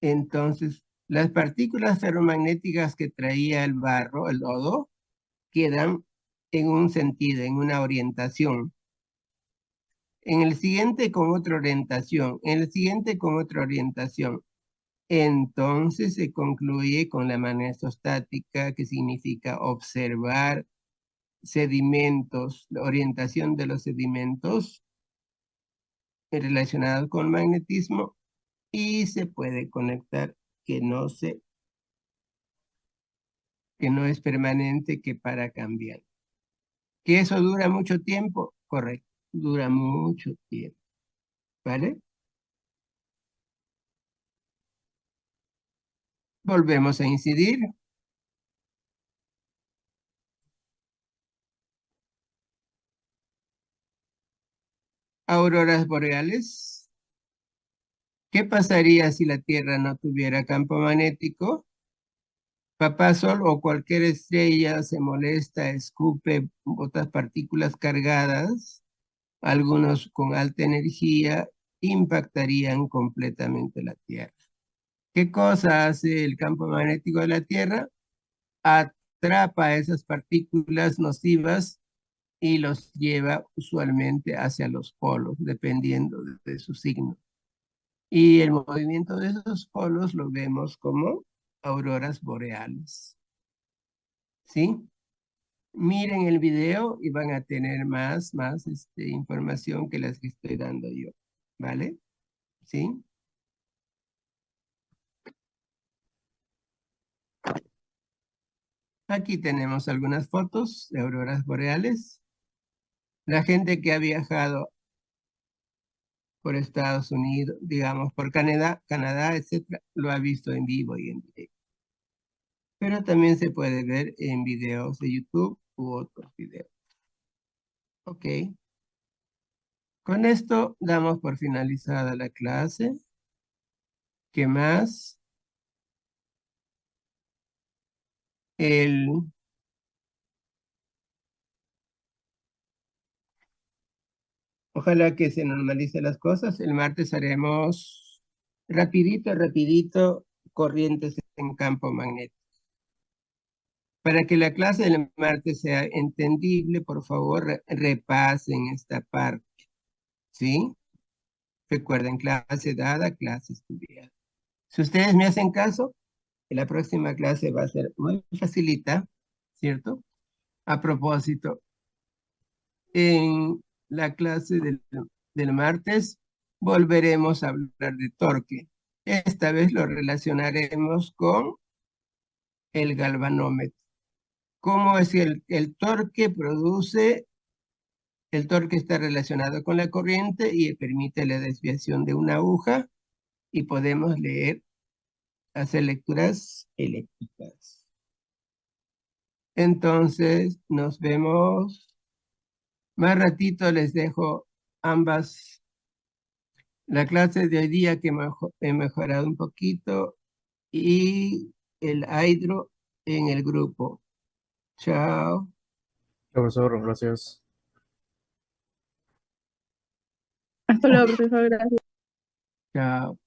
Entonces, las partículas ferromagnéticas que traía el barro, el lodo, quedan en un sentido, en una orientación. En el siguiente con otra orientación, en el siguiente con otra orientación. Entonces se concluye con la magnetostática, que significa observar sedimentos, la orientación de los sedimentos relacionados con magnetismo, y se puede conectar que no es permanente, que para cambiar. ¿Que eso dura mucho tiempo? Correcto, dura mucho tiempo, ¿vale? Volvemos a incidir. Auroras boreales. ¿Qué pasaría si la Tierra no tuviera campo magnético? Papá Sol o cualquier estrella se molesta, escupe otras partículas cargadas, algunos con alta energía, impactarían completamente la Tierra. ¿Qué cosa hace el campo magnético de la Tierra? Atrapa esas partículas nocivas y los lleva usualmente hacia los polos, dependiendo de su signo. Y el movimiento de esos polos lo vemos como auroras boreales. ¿Sí? Miren el video y van a tener más información que las que estoy dando yo. ¿Vale? ¿Sí? Aquí tenemos algunas fotos de auroras boreales. La gente que ha viajado por Estados Unidos, digamos, por Canadá, etcétera, lo ha visto en vivo y en directo. Pero también se puede ver en videos de YouTube u otros videos. Ok. Con esto damos por finalizada la clase. ¿Qué más? Ojalá que se normalicen las cosas. El martes haremos rapidito, corrientes en campo magnético. Para que la clase del martes sea entendible, por favor, repasen esta parte, ¿sí? Recuerden, clase dada, clase estudiada. Si ustedes me hacen caso, en la próxima clase va a ser muy facilita, ¿cierto? A propósito, en la clase del martes volveremos a hablar de torque. Esta vez lo relacionaremos con el galvanómetro. ¿Cómo es que el torque produce? El torque está relacionado con la corriente y permite la desviación de una aguja y podemos leer, hacer lecturas eléctricas. Entonces, nos vemos. Más ratito les dejo ambas. La clase de hoy día que he mejorado un poquito y el hidro en el grupo. Chao. Profesor, gracias. Hasta luego, profesor. Gracias. Chao.